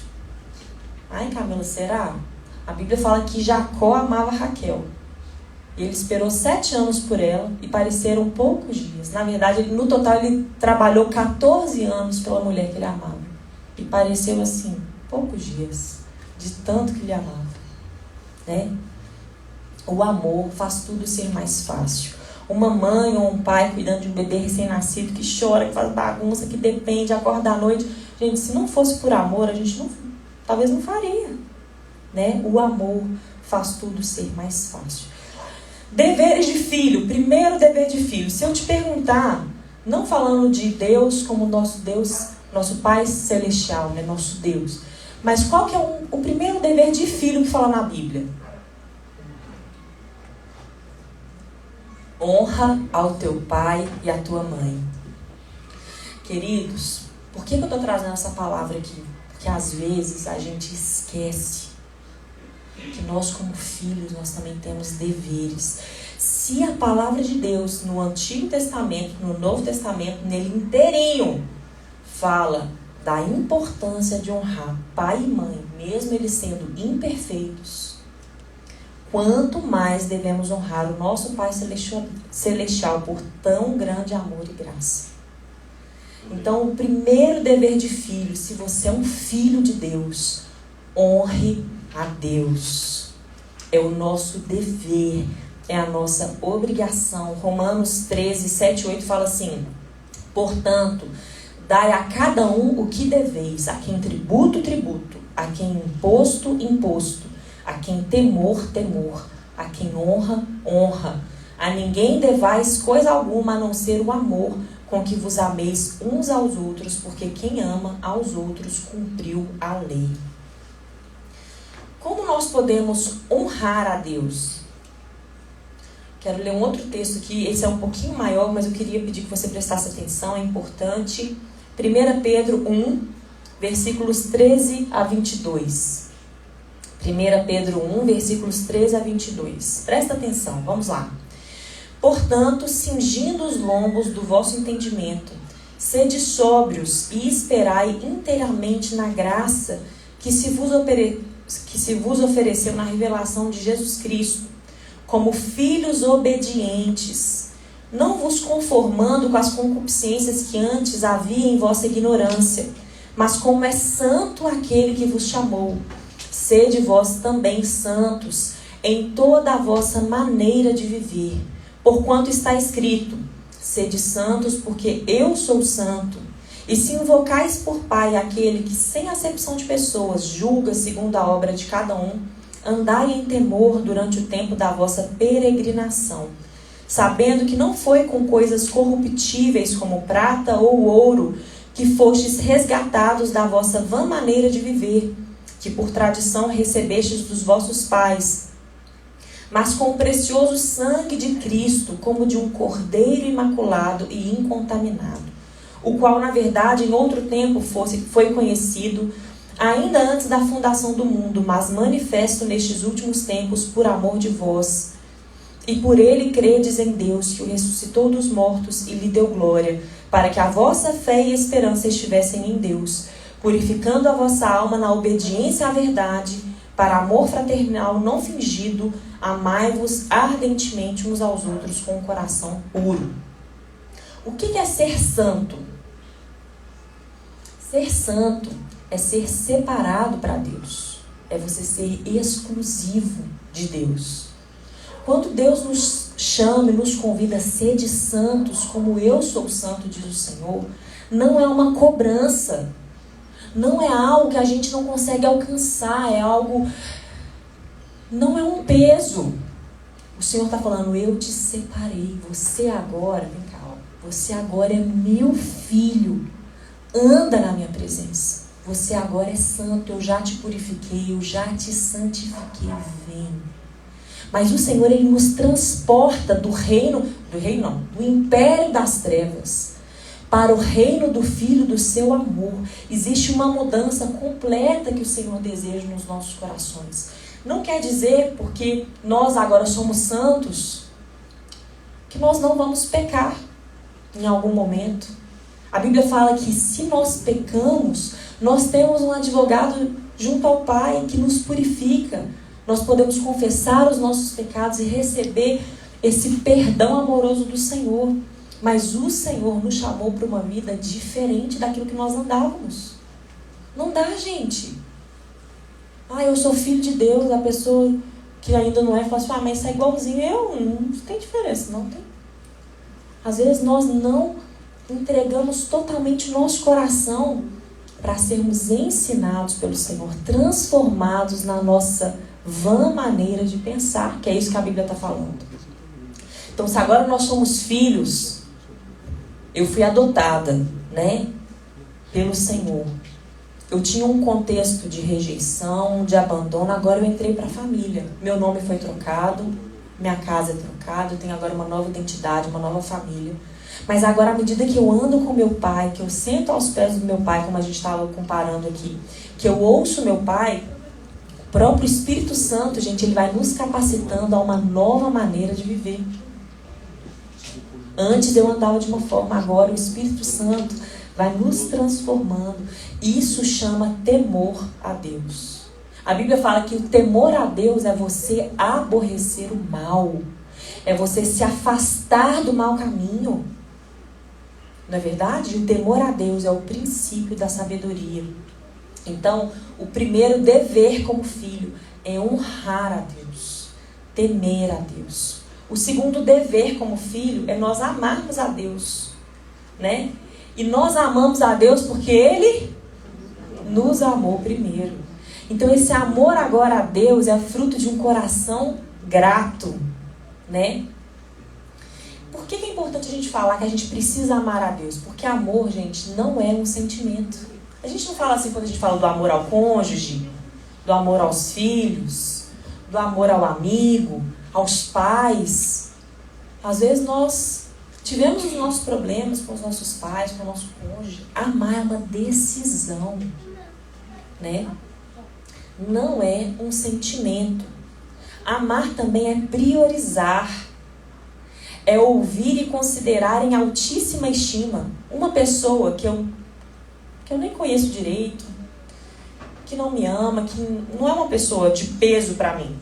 Ai, Camila, será? A Bíblia fala que Jacó amava Raquel. Ele esperou 7 anos por ela e pareceram poucos dias. Na verdade, no total, ele trabalhou 14 anos pela mulher que ele amava. E pareceu assim, poucos dias, de tanto que ele amava. Né? O amor faz tudo ser mais fácil. Uma mãe ou um pai cuidando de um bebê recém-nascido que chora, que faz bagunça, que depende, acorda à noite. Gente, se não fosse por amor, a gente talvez não faria. Né? O amor faz tudo ser mais fácil. Deveres de filho. Primeiro dever de filho. Se eu te perguntar, não falando de Deus como nosso Deus, nosso Pai Celestial, né? Nosso Deus. Mas qual que é o primeiro dever de filho que fala na Bíblia? Honra ao teu pai e à tua mãe. Queridos, por que eu estou trazendo essa palavra aqui? Porque às vezes a gente esquece que nós como filhos, nós também temos deveres. Se a palavra de Deus no Antigo Testamento, no Novo Testamento, nele inteirinho, fala da importância de honrar pai e mãe, mesmo eles sendo imperfeitos, quanto mais devemos honrar o nosso Pai Celestial por tão grande amor e graça. Então, o primeiro dever de filho, se você é um filho de Deus, honre a Deus. É o nosso dever, é a nossa obrigação. Romanos 13, 7 e 8 fala assim: portanto, dai a cada um o que deveis, a quem tributo, tributo, a quem imposto, imposto, a quem temor, temor, a quem honra, honra. A ninguém devais coisa alguma a não ser o amor com que vos ameis uns aos outros, porque quem ama aos outros cumpriu a lei. Como nós podemos honrar a Deus? Quero ler um outro texto aqui, esse é um pouquinho maior, mas eu queria pedir que você prestasse atenção, é importante. 1 Pedro 1, versículos 13 a 22. 1 Pedro 1, versículos 13 a 22. Presta atenção, vamos lá. Portanto, cingindo os lombos do vosso entendimento, sede sóbrios e esperai inteiramente na graça que se vos ofereceu na revelação de Jesus Cristo, como filhos obedientes, não vos conformando com as concupiscências que antes havia em vossa ignorância, mas como é santo aquele que vos chamou, sede vós também santos em toda a vossa maneira de viver, porquanto está escrito: sede santos, porque eu sou santo. E se invocais por Pai aquele que, sem acepção de pessoas, julga segundo a obra de cada um, andai em temor durante o tempo da vossa peregrinação, sabendo que não foi com coisas corruptíveis como prata ou ouro que fostes resgatados da vossa vã maneira de viver, que por tradição recebestes dos vossos pais, mas com o precioso sangue de Cristo, como de um cordeiro imaculado e incontaminado, o qual, na verdade, em outro tempo foi conhecido, ainda antes da fundação do mundo, mas manifesto nestes últimos tempos por amor de vós. E por ele credes em Deus, que o ressuscitou dos mortos e lhe deu glória, para que a vossa fé e esperança estivessem em Deus, purificando a vossa alma na obediência à verdade, para amor fraternal não fingido, amai-vos ardentemente uns aos outros com o coração puro. O que é ser santo? Ser santo é ser separado para Deus. É você ser exclusivo de Deus. Quando Deus nos chama e nos convida a ser de santos, como eu sou santo, diz o Senhor, não é uma cobrança. Não é algo que a gente não consegue alcançar. É algo... Não é um peso. O Senhor está falando: eu te separei. Você agora... Vem cá, ó. Você agora é meu filho. Anda na minha presença. Você agora é santo. Eu já te purifiquei. Eu já te santifiquei. Vem. Mas o Senhor, Ele nos transporta do império das trevas para o reino do Filho do seu amor. Existe uma mudança completa que o Senhor deseja nos nossos corações. Não quer dizer, porque nós agora somos santos, que nós não vamos pecar em algum momento. A Bíblia fala que se nós pecamos, nós temos um advogado junto ao Pai que nos purifica. Nós podemos confessar os nossos pecados e receber esse perdão amoroso do Senhor. Mas o Senhor nos chamou para uma vida diferente daquilo que nós andávamos. Não dá, gente. Eu sou filho de Deus. A pessoa que ainda não é, fala assim, mas isso é igualzinho. Não tem diferença, não tem. Às vezes nós não entregamos totalmente o nosso coração para sermos ensinados pelo Senhor, transformados na nossa vã maneira de pensar, que é isso que a Bíblia está falando. Então, se agora nós somos filhos, eu fui adotada, pelo Senhor. Eu tinha um contexto de rejeição, de abandono, agora eu entrei para a família. Meu nome foi trocado, minha casa é trocada, eu tenho agora uma nova identidade, uma nova família. Mas agora, à medida que eu ando com meu pai, que eu sento aos pés do meu pai, como a gente estava comparando aqui, que eu ouço meu pai, o próprio Espírito Santo, gente, ele vai nos capacitando a uma nova maneira de viver. Antes eu andava de uma forma, agora o Espírito Santo vai nos transformando. Isso chama temor a Deus. A Bíblia fala que o temor a Deus é você aborrecer o mal. É você se afastar do mau caminho. Não é verdade? O temor a Deus é o princípio da sabedoria. Então, o primeiro dever como filho é honrar a Deus, temer a Deus. O segundo dever como filho é nós amarmos a Deus, E nós amamos a Deus porque Ele nos amou primeiro. Então, esse amor agora a Deus é fruto de um coração grato, Por que é importante a gente falar que a gente precisa amar a Deus? Porque amor, gente, não é um sentimento. A gente não fala assim quando a gente fala do amor ao cônjuge, do amor aos filhos, do amor ao amigo, aos pais. Às vezes nós tivemos os nossos problemas com os nossos pais, com o nosso cônjuge. Amar é uma decisão, Não é um sentimento. Amar também é priorizar. É ouvir e considerar em altíssima estima uma pessoa que eu nem conheço direito, que não me ama, que não é uma pessoa de peso para mim.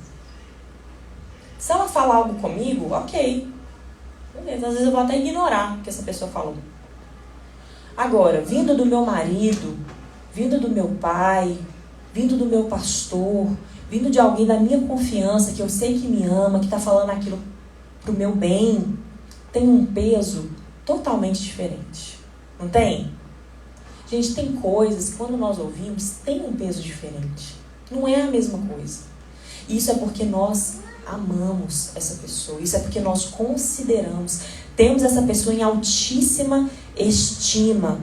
Se ela falar algo comigo, ok. Beleza, às vezes eu vou até ignorar o que essa pessoa falou. Agora, vindo do meu marido, vindo do meu pai, vindo do meu pastor, vindo de alguém da minha confiança, que eu sei que me ama, que está falando aquilo pro meu bem, tem um peso totalmente diferente. Não tem? Gente, tem coisas que quando nós ouvimos, tem um peso diferente. Não é a mesma coisa. Isso é porque nós amamos essa pessoa. Isso é porque nós consideramos. Temos essa pessoa em altíssima estima.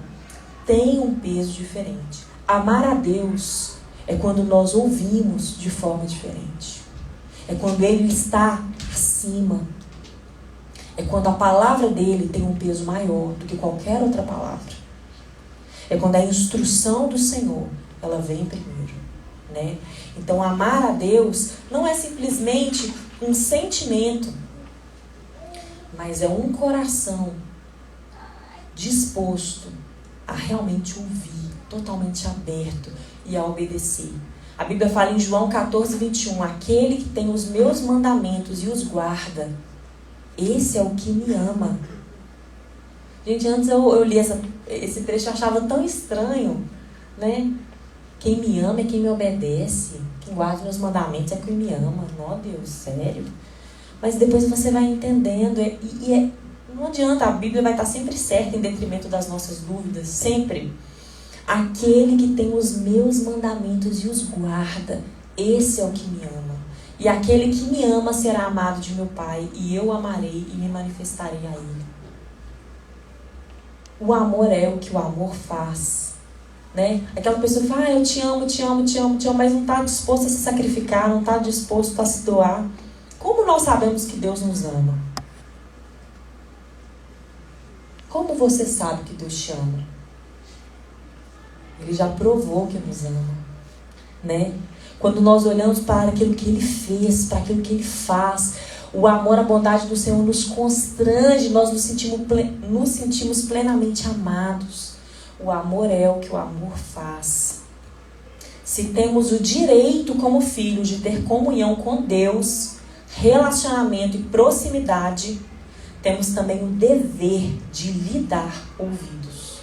Tem um peso diferente. Amar a Deus é quando nós ouvimos de forma diferente. É quando Ele está acima. É quando a palavra dele tem um peso maior do que qualquer outra palavra. É quando a instrução do Senhor, ela vem primeiro, Então, amar a Deus não é simplesmente um sentimento, mas é um coração disposto a realmente ouvir, totalmente aberto e a obedecer. A Bíblia fala em João 14:21, aquele que tem os meus mandamentos e os guarda, esse é o que me ama. Gente, antes eu li esse trecho, eu achava tão estranho, Quem me ama é quem me obedece. Quem guarda meus mandamentos é quem me ama. Não, Deus, sério. Mas depois você vai entendendo. Não adianta, a Bíblia vai estar sempre certa em detrimento das nossas dúvidas. Sempre. Aquele que tem os meus mandamentos e os guarda, esse é o que me ama. E aquele que me ama será amado de meu Pai, e eu amarei e me manifestarei a Ele. O amor é o que o amor faz. Aquela pessoa que fala, eu te amo, te amo, te amo, te amo, mas não está disposto a se sacrificar, não está disposto a se doar. Como nós sabemos que Deus nos ama? Como você sabe que Deus te ama? Ele já provou que nos ama, né? Quando nós olhamos para aquilo que Ele fez, para aquilo que Ele faz, o amor, a bondade do Senhor nos constrange, nós nos sentimos plenamente amados. O amor é o que o amor faz. Se temos o direito como filhos de ter comunhão com Deus, relacionamento e proximidade, temos também o dever de lhe dar ouvidos.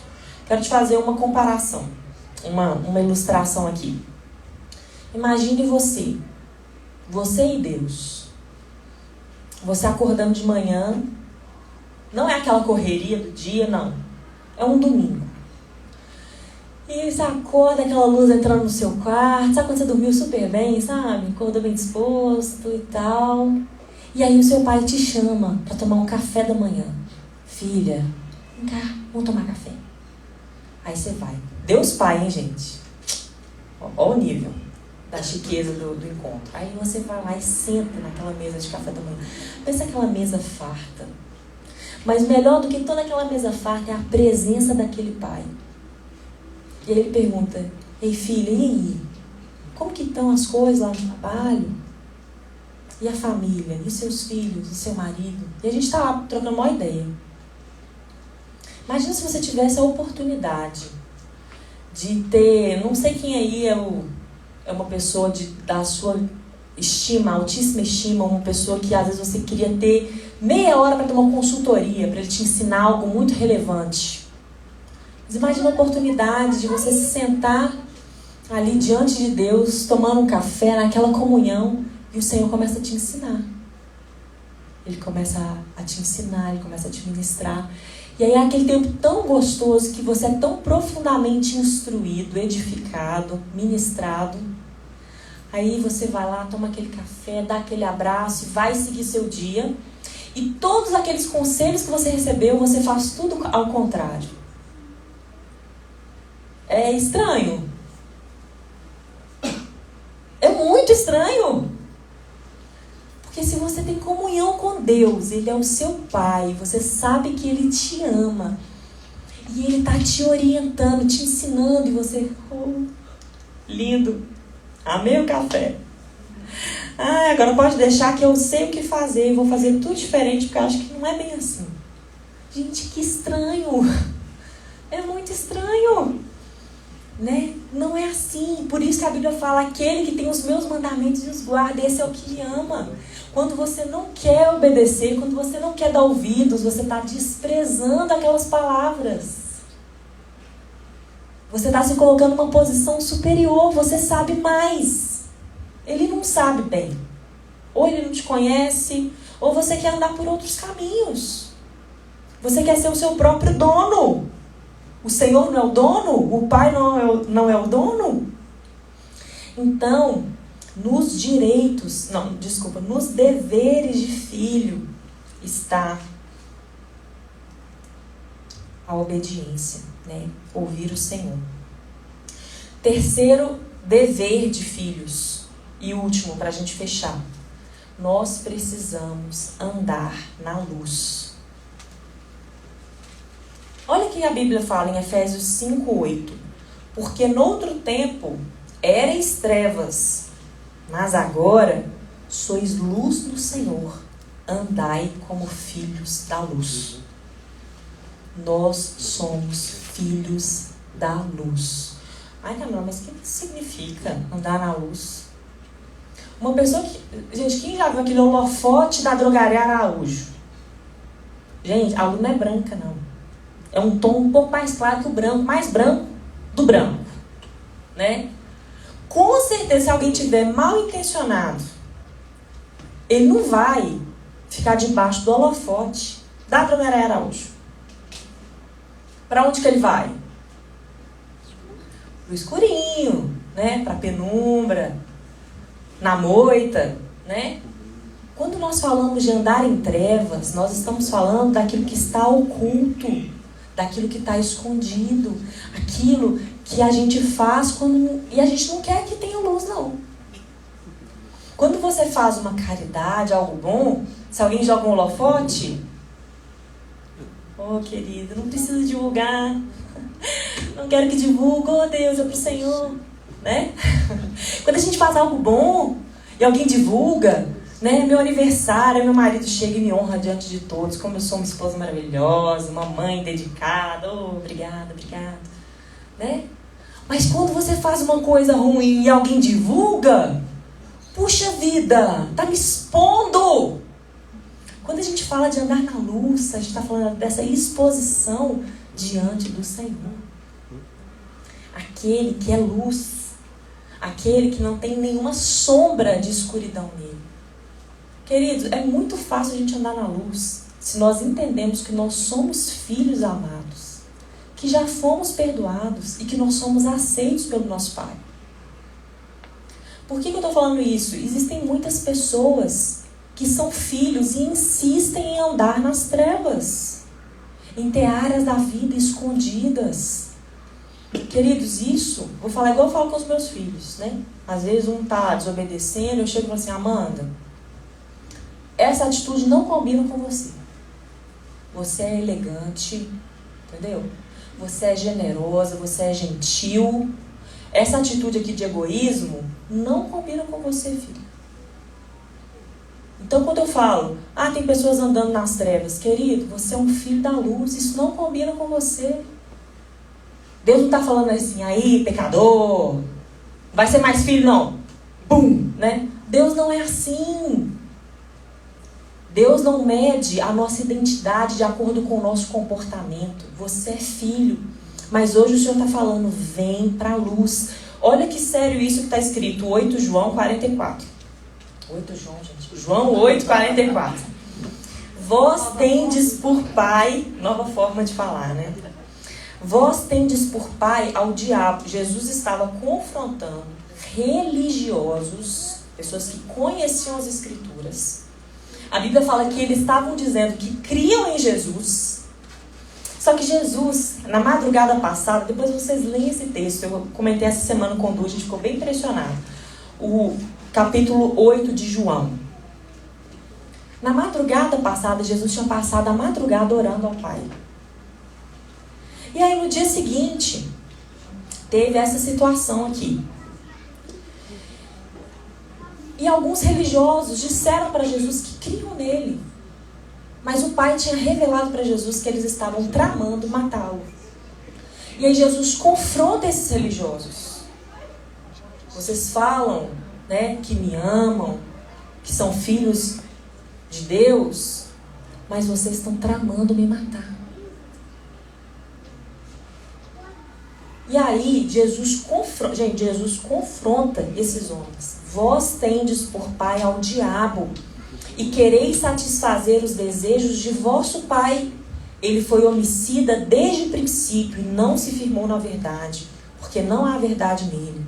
Quero te fazer uma comparação, uma ilustração aqui. Imagine você e Deus. Você acordando de manhã, não é aquela correria do dia, não. É um domingo. E você acorda, aquela luz entrando no seu quarto, sabe quando você dormiu super bem, sabe? Acordou bem disposto e tal. E aí o seu pai te chama para tomar um café da manhã. Filha, vem cá, vamos tomar café. Aí você vai. Deus Pai, hein, gente? Olha o nível da chiqueza do encontro. Aí você vai lá e senta naquela mesa de café da manhã. Pensa aquela mesa farta. Mas melhor do que toda aquela mesa farta é a presença daquele pai. E ele pergunta: ei filha, e aí? Como que estão as coisas lá no trabalho? E a família? E os seus filhos? E seu marido? E a gente está lá trocando uma ideia. Imagina se você tivesse a oportunidade de ter, não sei quem aí é uma pessoa da sua estima, altíssima estima, uma pessoa que às vezes você queria ter meia hora para tomar uma consultoria, para ele te ensinar algo muito relevante. Mas imagina a oportunidade de você se sentar ali diante de Deus, tomando um café, naquela comunhão, e o Senhor começa a te ensinar. Ele começa a te ensinar, ele começa a te ministrar. E aí é aquele tempo tão gostoso que você é tão profundamente instruído, edificado, ministrado. Aí você vai lá, toma aquele café, dá aquele abraço e vai seguir seu dia. E todos aqueles conselhos que você recebeu, você faz tudo ao contrário. É estranho. É muito estranho. Porque se você tem comunhão com Deus, Ele é o seu Pai, você sabe que Ele te ama. E Ele está te orientando, te ensinando, e você, oh, lindo, amei o café. Ah, agora pode deixar que eu sei o que fazer, vou fazer tudo diferente, porque eu acho que não é bem assim. Gente, que estranho. É muito estranho. Né? Não é assim. Por isso que a Bíblia fala: aquele que tem os meus mandamentos e os guarda, esse é o que me ama. Quando você não quer obedecer, quando você não quer dar ouvidos, você está desprezando aquelas palavras. Você está se colocando numa posição superior. Você sabe mais. Ele não sabe bem. Ou ele não te conhece, ou você quer andar por outros caminhos. Você quer ser o seu próprio dono. O Senhor não é o dono? O Pai não é o dono? Então, nos deveres de filho está a obediência, né? Ouvir o Senhor. Terceiro dever de filhos, e último, para a gente fechar. Nós precisamos andar na luz. Olha o que a Bíblia fala em Efésios 5:8. Porque noutro tempo éreis trevas, mas agora sois luz do Senhor. Andai como filhos da luz. Nós somos filhos da luz. Ai, Camila, mas o que significa andar na luz? Uma pessoa que... Gente, quem já viu aquele holofote da drogaria Araújo? Gente, a luz não é branca, não. É um tom um pouco mais claro que o branco, mais branco do branco, né? Com certeza, se alguém tiver mal intencionado, ele não vai ficar debaixo do holofote da drogaria Araújo. Para onde que ele vai? Pro escurinho, né? Pra penumbra, na moita, né? Quando nós falamos de andar em trevas, nós estamos falando daquilo que está oculto, daquilo que está escondido, aquilo que a gente faz e a gente não quer que tenha luz, não. Quando você faz uma caridade, algo bom, se alguém joga um holofote, Oh, querido, não precisa divulgar. Não quero que divulgue. Oh, Deus, é pro Senhor. Né? Quando a gente faz algo bom e alguém divulga, né? Meu aniversário, meu marido chega e me honra diante de todos, como eu sou uma esposa maravilhosa, uma mãe dedicada. Oh, obrigada. Né? Mas quando você faz uma coisa ruim e alguém divulga, puxa vida, tá me expondo. Quando a gente fala de andar na luz, a gente está falando dessa exposição diante do Senhor. Aquele que é luz, aquele que não tem nenhuma sombra de escuridão nele. Queridos, é muito fácil a gente andar na luz se nós entendemos que nós somos filhos amados, que já fomos perdoados e que nós somos aceitos pelo nosso Pai. Por que eu estou falando isso? Existem muitas pessoas que são filhos e insistem em andar nas trevas, em ter áreas da vida escondidas. Queridos, isso, vou falar igual eu falo com os meus filhos, né? Às vezes um tá desobedecendo, eu chego e falo assim, Amanda, essa atitude não combina com você. Você é elegante, entendeu? Você é generosa, você é gentil. Essa atitude aqui de egoísmo não combina com você, filho. Então, quando eu falo, tem pessoas andando nas trevas, querido, você é um filho da luz, isso não combina com você. Deus não está falando assim, aí, pecador, vai ser mais filho, não. Bum, né? Deus não é assim. Deus não mede a nossa identidade de acordo com o nosso comportamento. Você é filho. Mas hoje o Senhor está falando, vem para a luz. Olha que sério isso que está escrito, 8 João 44. 8 João, gente. João 8, 44. Vós tendes por pai, nova forma de falar, né? Vós tendes por pai ao diabo. Jesus estava confrontando religiosos, pessoas que conheciam as Escrituras. A Bíblia fala que eles estavam dizendo que criam em Jesus. Só que Jesus, na madrugada passada, depois vocês leem esse texto, eu comentei essa semana com o Du, a gente ficou bem impressionado. O capítulo 8 de João. Na madrugada passada, Jesus tinha passado a madrugada orando ao Pai. E aí no dia seguinte, teve essa situação aqui. E alguns religiosos disseram para Jesus que criam nele. Mas o Pai tinha revelado para Jesus que eles estavam tramando matá-lo. E aí Jesus confronta esses religiosos. Vocês falam, né, que me amam, que são filhos de Deus, mas vocês estão tramando me matar. E aí Jesus confronta esses homens. Vós tendes por pai ao diabo, e quereis satisfazer os desejos de vosso pai. Ele foi homicida desde o princípio e não se firmou na verdade, porque não há verdade nele.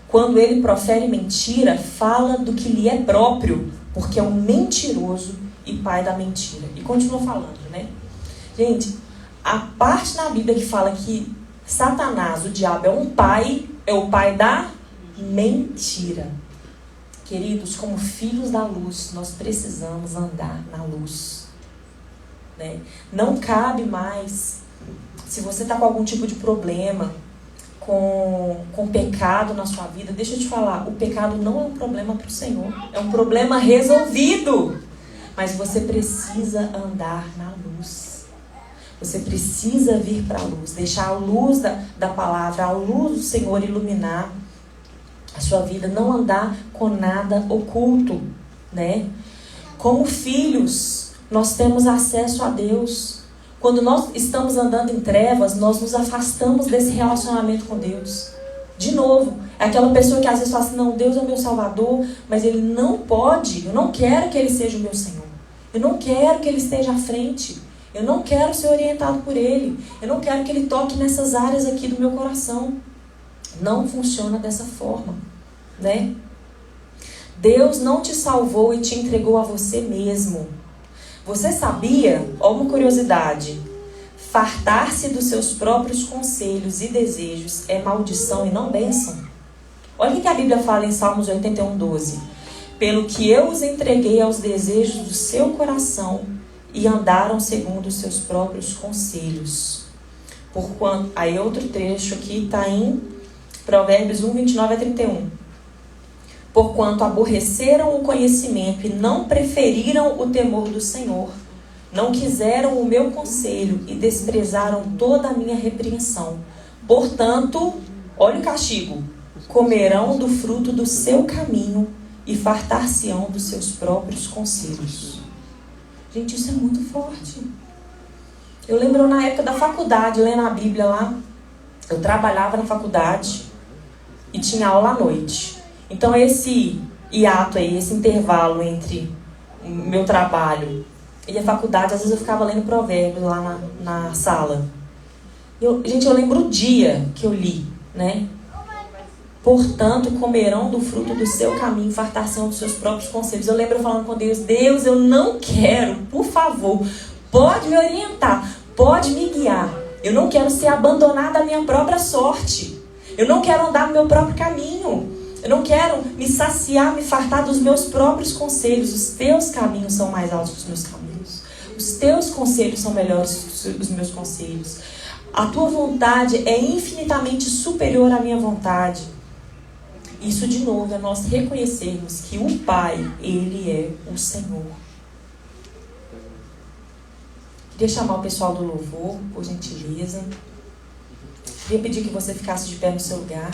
Quando ele profere mentira, fala do que lhe é próprio, porque é um mentiroso e pai da mentira. E continua falando, né? Gente, a parte na Bíblia que fala que Satanás, o diabo, é o pai da mentira. Queridos, como filhos da luz, nós precisamos andar na luz. Né? Não cabe mais, se você está com algum tipo de problema, com pecado na sua vida, deixa eu te falar, o pecado não é um problema para o Senhor, é um problema resolvido. Mas você precisa andar na luz. Você precisa vir para a luz, deixar a luz da palavra, a luz do Senhor iluminar a sua vida, não andar com nada oculto, né? Como filhos, nós temos acesso a Deus. Quando nós estamos andando em trevas, nós nos afastamos desse relacionamento com Deus. De novo, é aquela pessoa que às vezes fala assim, não, Deus é o meu Salvador, mas Ele não pode, eu não quero que Ele seja o meu Senhor. Eu não quero que Ele esteja à frente. Eu não quero ser orientado por Ele. Eu não quero que Ele toque nessas áreas aqui do meu coração. Não funciona dessa forma, né? Deus não te salvou e te entregou a você mesmo. Você sabia, ó, uma curiosidade, fartar-se dos seus próprios conselhos e desejos é maldição e não bênção? Olha o que a Bíblia fala em Salmos 81:12. Pelo que eu os entreguei aos desejos do seu coração e andaram segundo os seus próprios conselhos. Porquanto, aí outro trecho aqui está em Provérbios 1, 29 a 31. Porquanto aborreceram o conhecimento e não preferiram o temor do Senhor, não quiseram o meu conselho e desprezaram toda a minha repreensão. Portanto, olha o castigo, comerão do fruto do seu caminho e fartar-se-ão dos seus próprios conselhos. Gente, isso é muito forte. Eu lembro na época da faculdade, lendo a Bíblia lá, eu trabalhava na faculdade e tinha aula à noite. Então esse hiato aí, esse intervalo entre o meu trabalho e a faculdade, às vezes eu ficava lendo Provérbios lá na sala. Gente, eu lembro o dia que eu li, né? Portanto, comerão do fruto do seu caminho, fartar-se-ão dos seus próprios conselhos. Eu lembro eu falando com Deus, Deus, eu não quero, por favor, pode me orientar, pode me guiar. Eu não quero ser abandonada à minha própria sorte. Eu não quero andar no meu próprio caminho. Eu não quero me saciar, me fartar dos meus próprios conselhos. Os teus caminhos são mais altos que os meus caminhos. Os teus conselhos são melhores que os meus conselhos. A tua vontade é infinitamente superior à minha vontade. Isso, de novo, é nós reconhecermos que o Pai, Ele é o Senhor. Queria chamar o pessoal do louvor, por gentileza. Queria pedir que você ficasse de pé no seu lugar.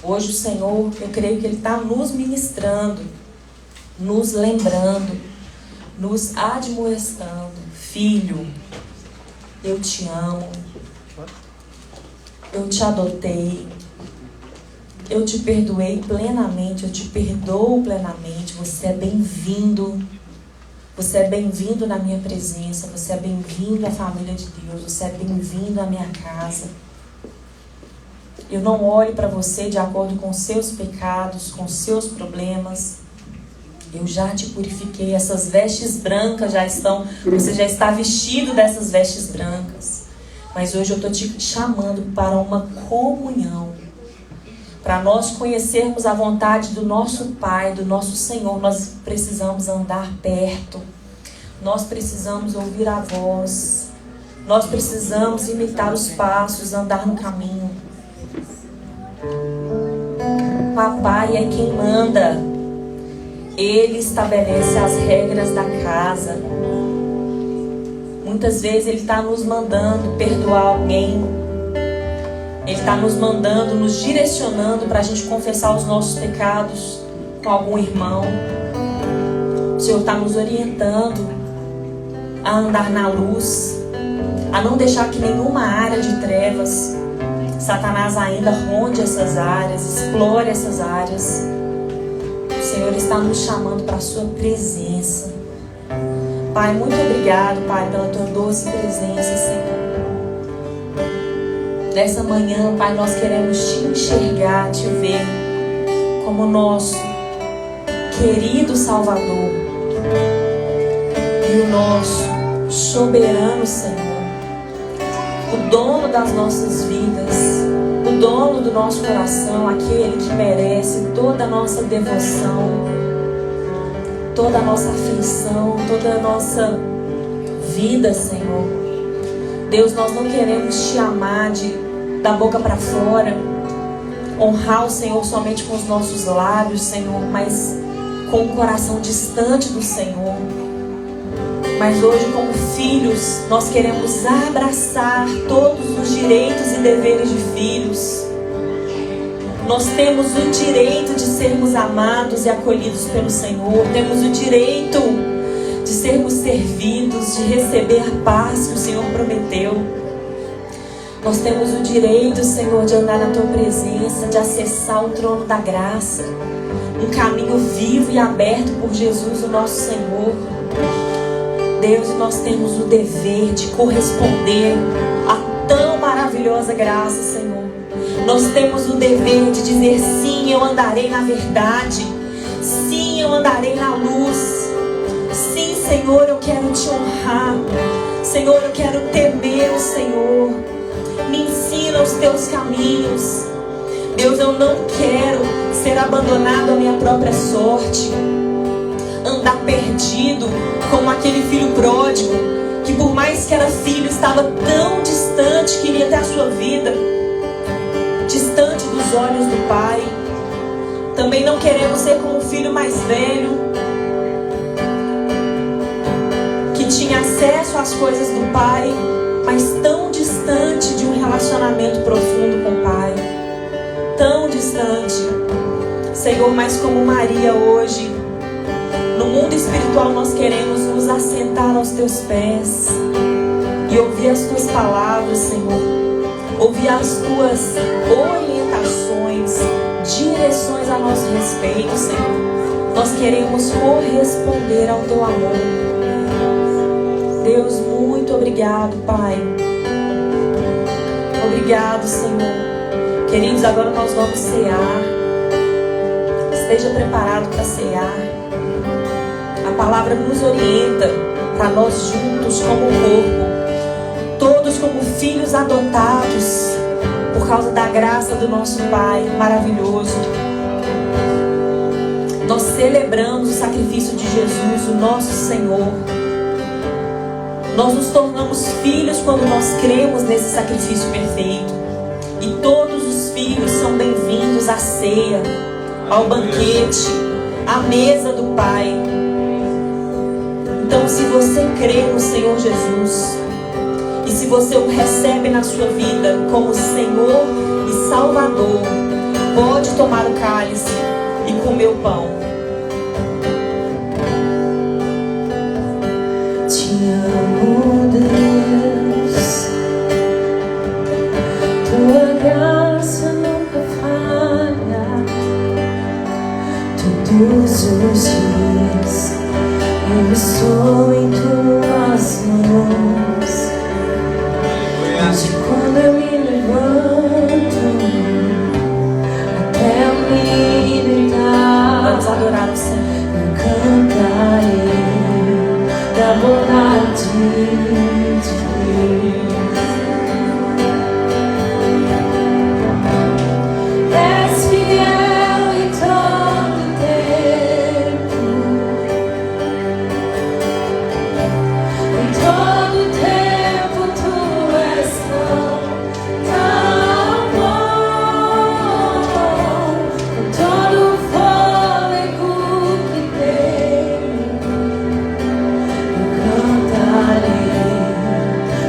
Hoje o Senhor, eu creio que Ele está nos ministrando, nos lembrando, nos admoestando. Filho, eu te amo. Eu te adotei, eu te perdoei plenamente, eu te perdoo plenamente. Você é bem-vindo, você é bem-vindo na minha presença, você é bem-vindo à família de Deus, você é bem-vindo à minha casa. Eu não olho para você de acordo com seus pecados, com seus problemas. Eu já te purifiquei, essas vestes brancas você já está vestido dessas vestes brancas. Mas hoje eu estou te chamando para uma comunhão. Para nós conhecermos a vontade do nosso Pai, do nosso Senhor, nós precisamos andar perto. Nós precisamos ouvir a voz. Nós precisamos imitar os passos, andar no caminho. Papai é quem manda. Ele estabelece as regras da casa. Muitas vezes Ele está nos mandando perdoar alguém. Ele está nos mandando, nos direcionando para a gente confessar os nossos pecados com algum irmão. O Senhor está nos orientando a andar na luz, a não deixar que nenhuma área de trevas, Satanás ainda ronde essas áreas, explore essas áreas. O Senhor está nos chamando para a sua presença. Pai, muito obrigado, Pai, pela tua doce presença, Senhor. Nessa manhã, Pai, nós queremos te enxergar, te ver como nosso querido Salvador e o nosso soberano Senhor, o dono das nossas vidas, o dono do nosso coração, aquele que merece toda a nossa devoção, toda a nossa afeição, toda a nossa vida, Senhor. Deus, nós não queremos te amar da boca para fora, honrar o Senhor somente com os nossos lábios, Senhor, mas com o coração distante do Senhor. Mas hoje, como filhos, nós queremos abraçar todos os direitos e deveres de filhos. Nós temos o direito de sermos amados e acolhidos pelo Senhor. Temos o direito de sermos servidos, de receber a paz que o Senhor prometeu. Nós temos o direito, Senhor, de andar na tua presença, de acessar o trono da graça. Um caminho vivo e aberto por Jesus, o nosso Senhor. Deus, nós temos o dever de corresponder a tão maravilhosa graça, Senhor. Nós temos o dever de dizer sim, eu andarei na verdade. Sim, eu andarei na luz. Sim, Senhor, eu quero te honrar. Senhor, eu quero temer o Senhor. Me ensina os teus caminhos. Deus, eu não quero ser abandonado à minha própria sorte, andar perdido como aquele filho pródigo, que por mais que era filho, estava tão distante, queria ter a sua vida distante dos olhos do pai. Também não queremos ser como o filho mais velho, que tinha acesso às coisas do pai, mas tão distante de um relacionamento profundo com o pai. Tão distante. Senhor, mas como Maria hoje, no mundo espiritual nós queremos nos assentar aos teus pés e ouvir as tuas palavras, Senhor. Ouvir as tuas orientações, direções a nosso respeito, Senhor. Nós queremos corresponder ao teu amor. Deus, muito obrigado, Pai. Obrigado, Senhor. Queridos, agora nós vamos cear. Esteja preparado para cear. A palavra nos orienta para nós juntos como corpo, todos como filhos adotados, por causa da graça do nosso Pai maravilhoso. Nós celebramos o sacrifício de Jesus, o nosso Senhor. Nós nos tornamos filhos quando nós cremos nesse sacrifício perfeito. E todos os filhos são bem-vindos à ceia, ao banquete, à mesa do Pai. Então, se você crê no Senhor Jesus, e se você o recebe na sua vida como Senhor e Salvador, pode tomar o cálice e comer o pão. Te amo, Deus, tua graça nunca falha. Todos os dias eu estou em tuas mãos. Desde quando eu me levanto até eu me deitar, Vamos adorar o Senhor. eu cantarei da bondade de Deus. És fiel em todo tempo, em todo tempo tu és tão bom, com todo o fôlego que tenho, eu cantarei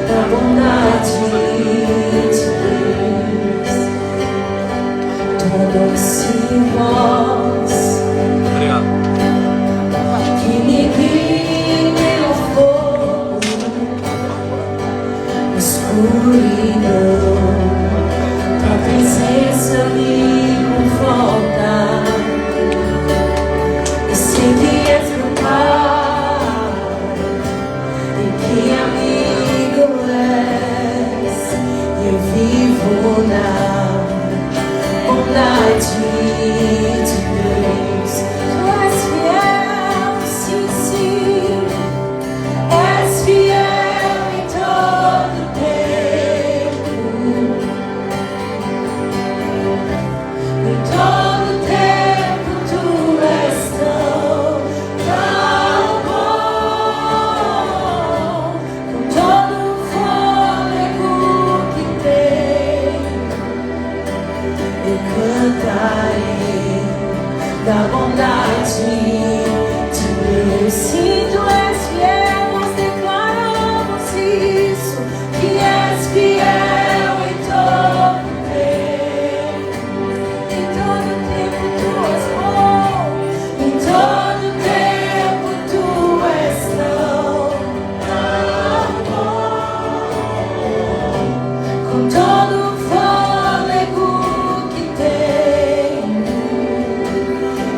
da bondade de Deus. Todo esse voz Obrigado. que me guia meu fogo, escuridão, tua presença me conforta. Eu sei que és meu Pai e que amigo és. Eu vivo na bondade de Deus. Tu és fiel, sim, sim. És fiel em todo tempo. Em todo tempo tu és tão bom. Com todo o fôlego que tenho, eu cantarei da bondade de Deus. Se tu és fiel, nós declaramos isso, que és fiel em todo tempo. Em todo tempo tu és bom, em todo tempo tu és tão bom. Com todo o fôlego que tenho,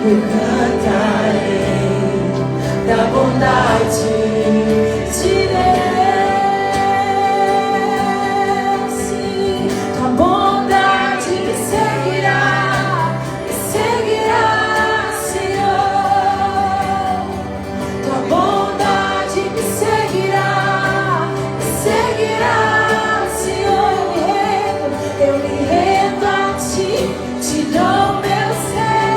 eu cantarei da bondade de Deus. Sim, tua bondade me seguirá, Senhor. Tua bondade me seguirá, Senhor. Eu me rendo a ti, te dou meu ser.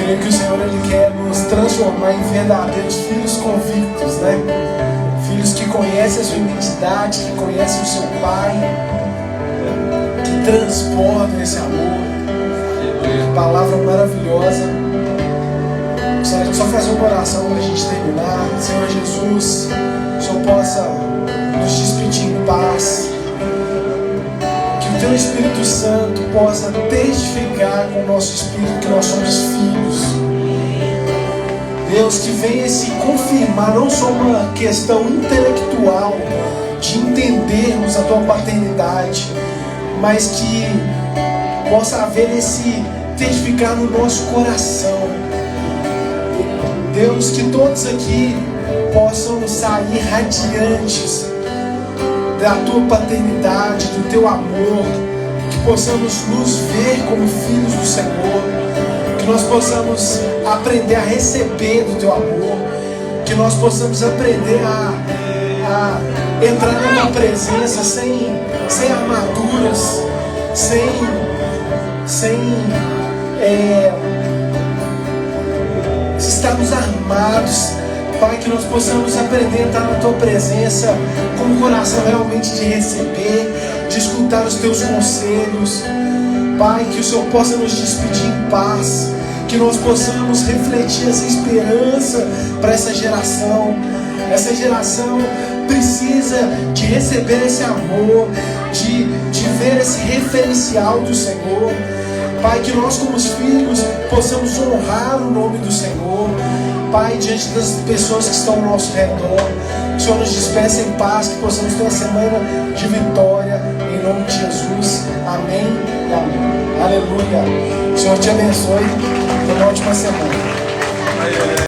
creio que o Senhor Ele quer nos transformar em verdadeiros filhos convictos, né? Filhos que conhecem a sua identidade, que conhecem o seu Pai, que transbordam esse amor. Palavra maravilhosa. Gostaria de só fazer uma oração para a gente terminar. Senhor Jesus, que o Senhor possa nos despedir em paz. Que o Teu Espírito Santo possa testificar com o nosso espírito que nós somos filhos. Deus, que venha se confirmar não só uma questão intelectual de entendermos a Tua paternidade, mas que possa haver esse testificar no nosso coração. Deus, que todos aqui possam sair radiantes da Tua paternidade, do Teu amor, que possamos nos ver como filhos do Senhor, que nós possamos aprender a receber do Teu amor, que nós possamos aprender a entrar na Tua presença sem armaduras, sem estarmos armados. Pai, que nós possamos aprender a estar na Tua presença com o coração realmente de receber, de escutar os Teus conselhos. Pai, que o Senhor possa nos despedir em paz, que nós possamos refletir essa esperança para essa geração. Essa geração precisa de receber esse amor, de ver esse referencial do Senhor. Pai, que nós como os filhos possamos honrar o nome do Senhor. Pai, diante das pessoas que estão ao nosso redor, que o Senhor nos despeça em paz, que possamos ter uma semana de vitória, em nome de Jesus. Amém e amém. Aleluia. O Senhor te abençoe. Tenha uma ótima semana.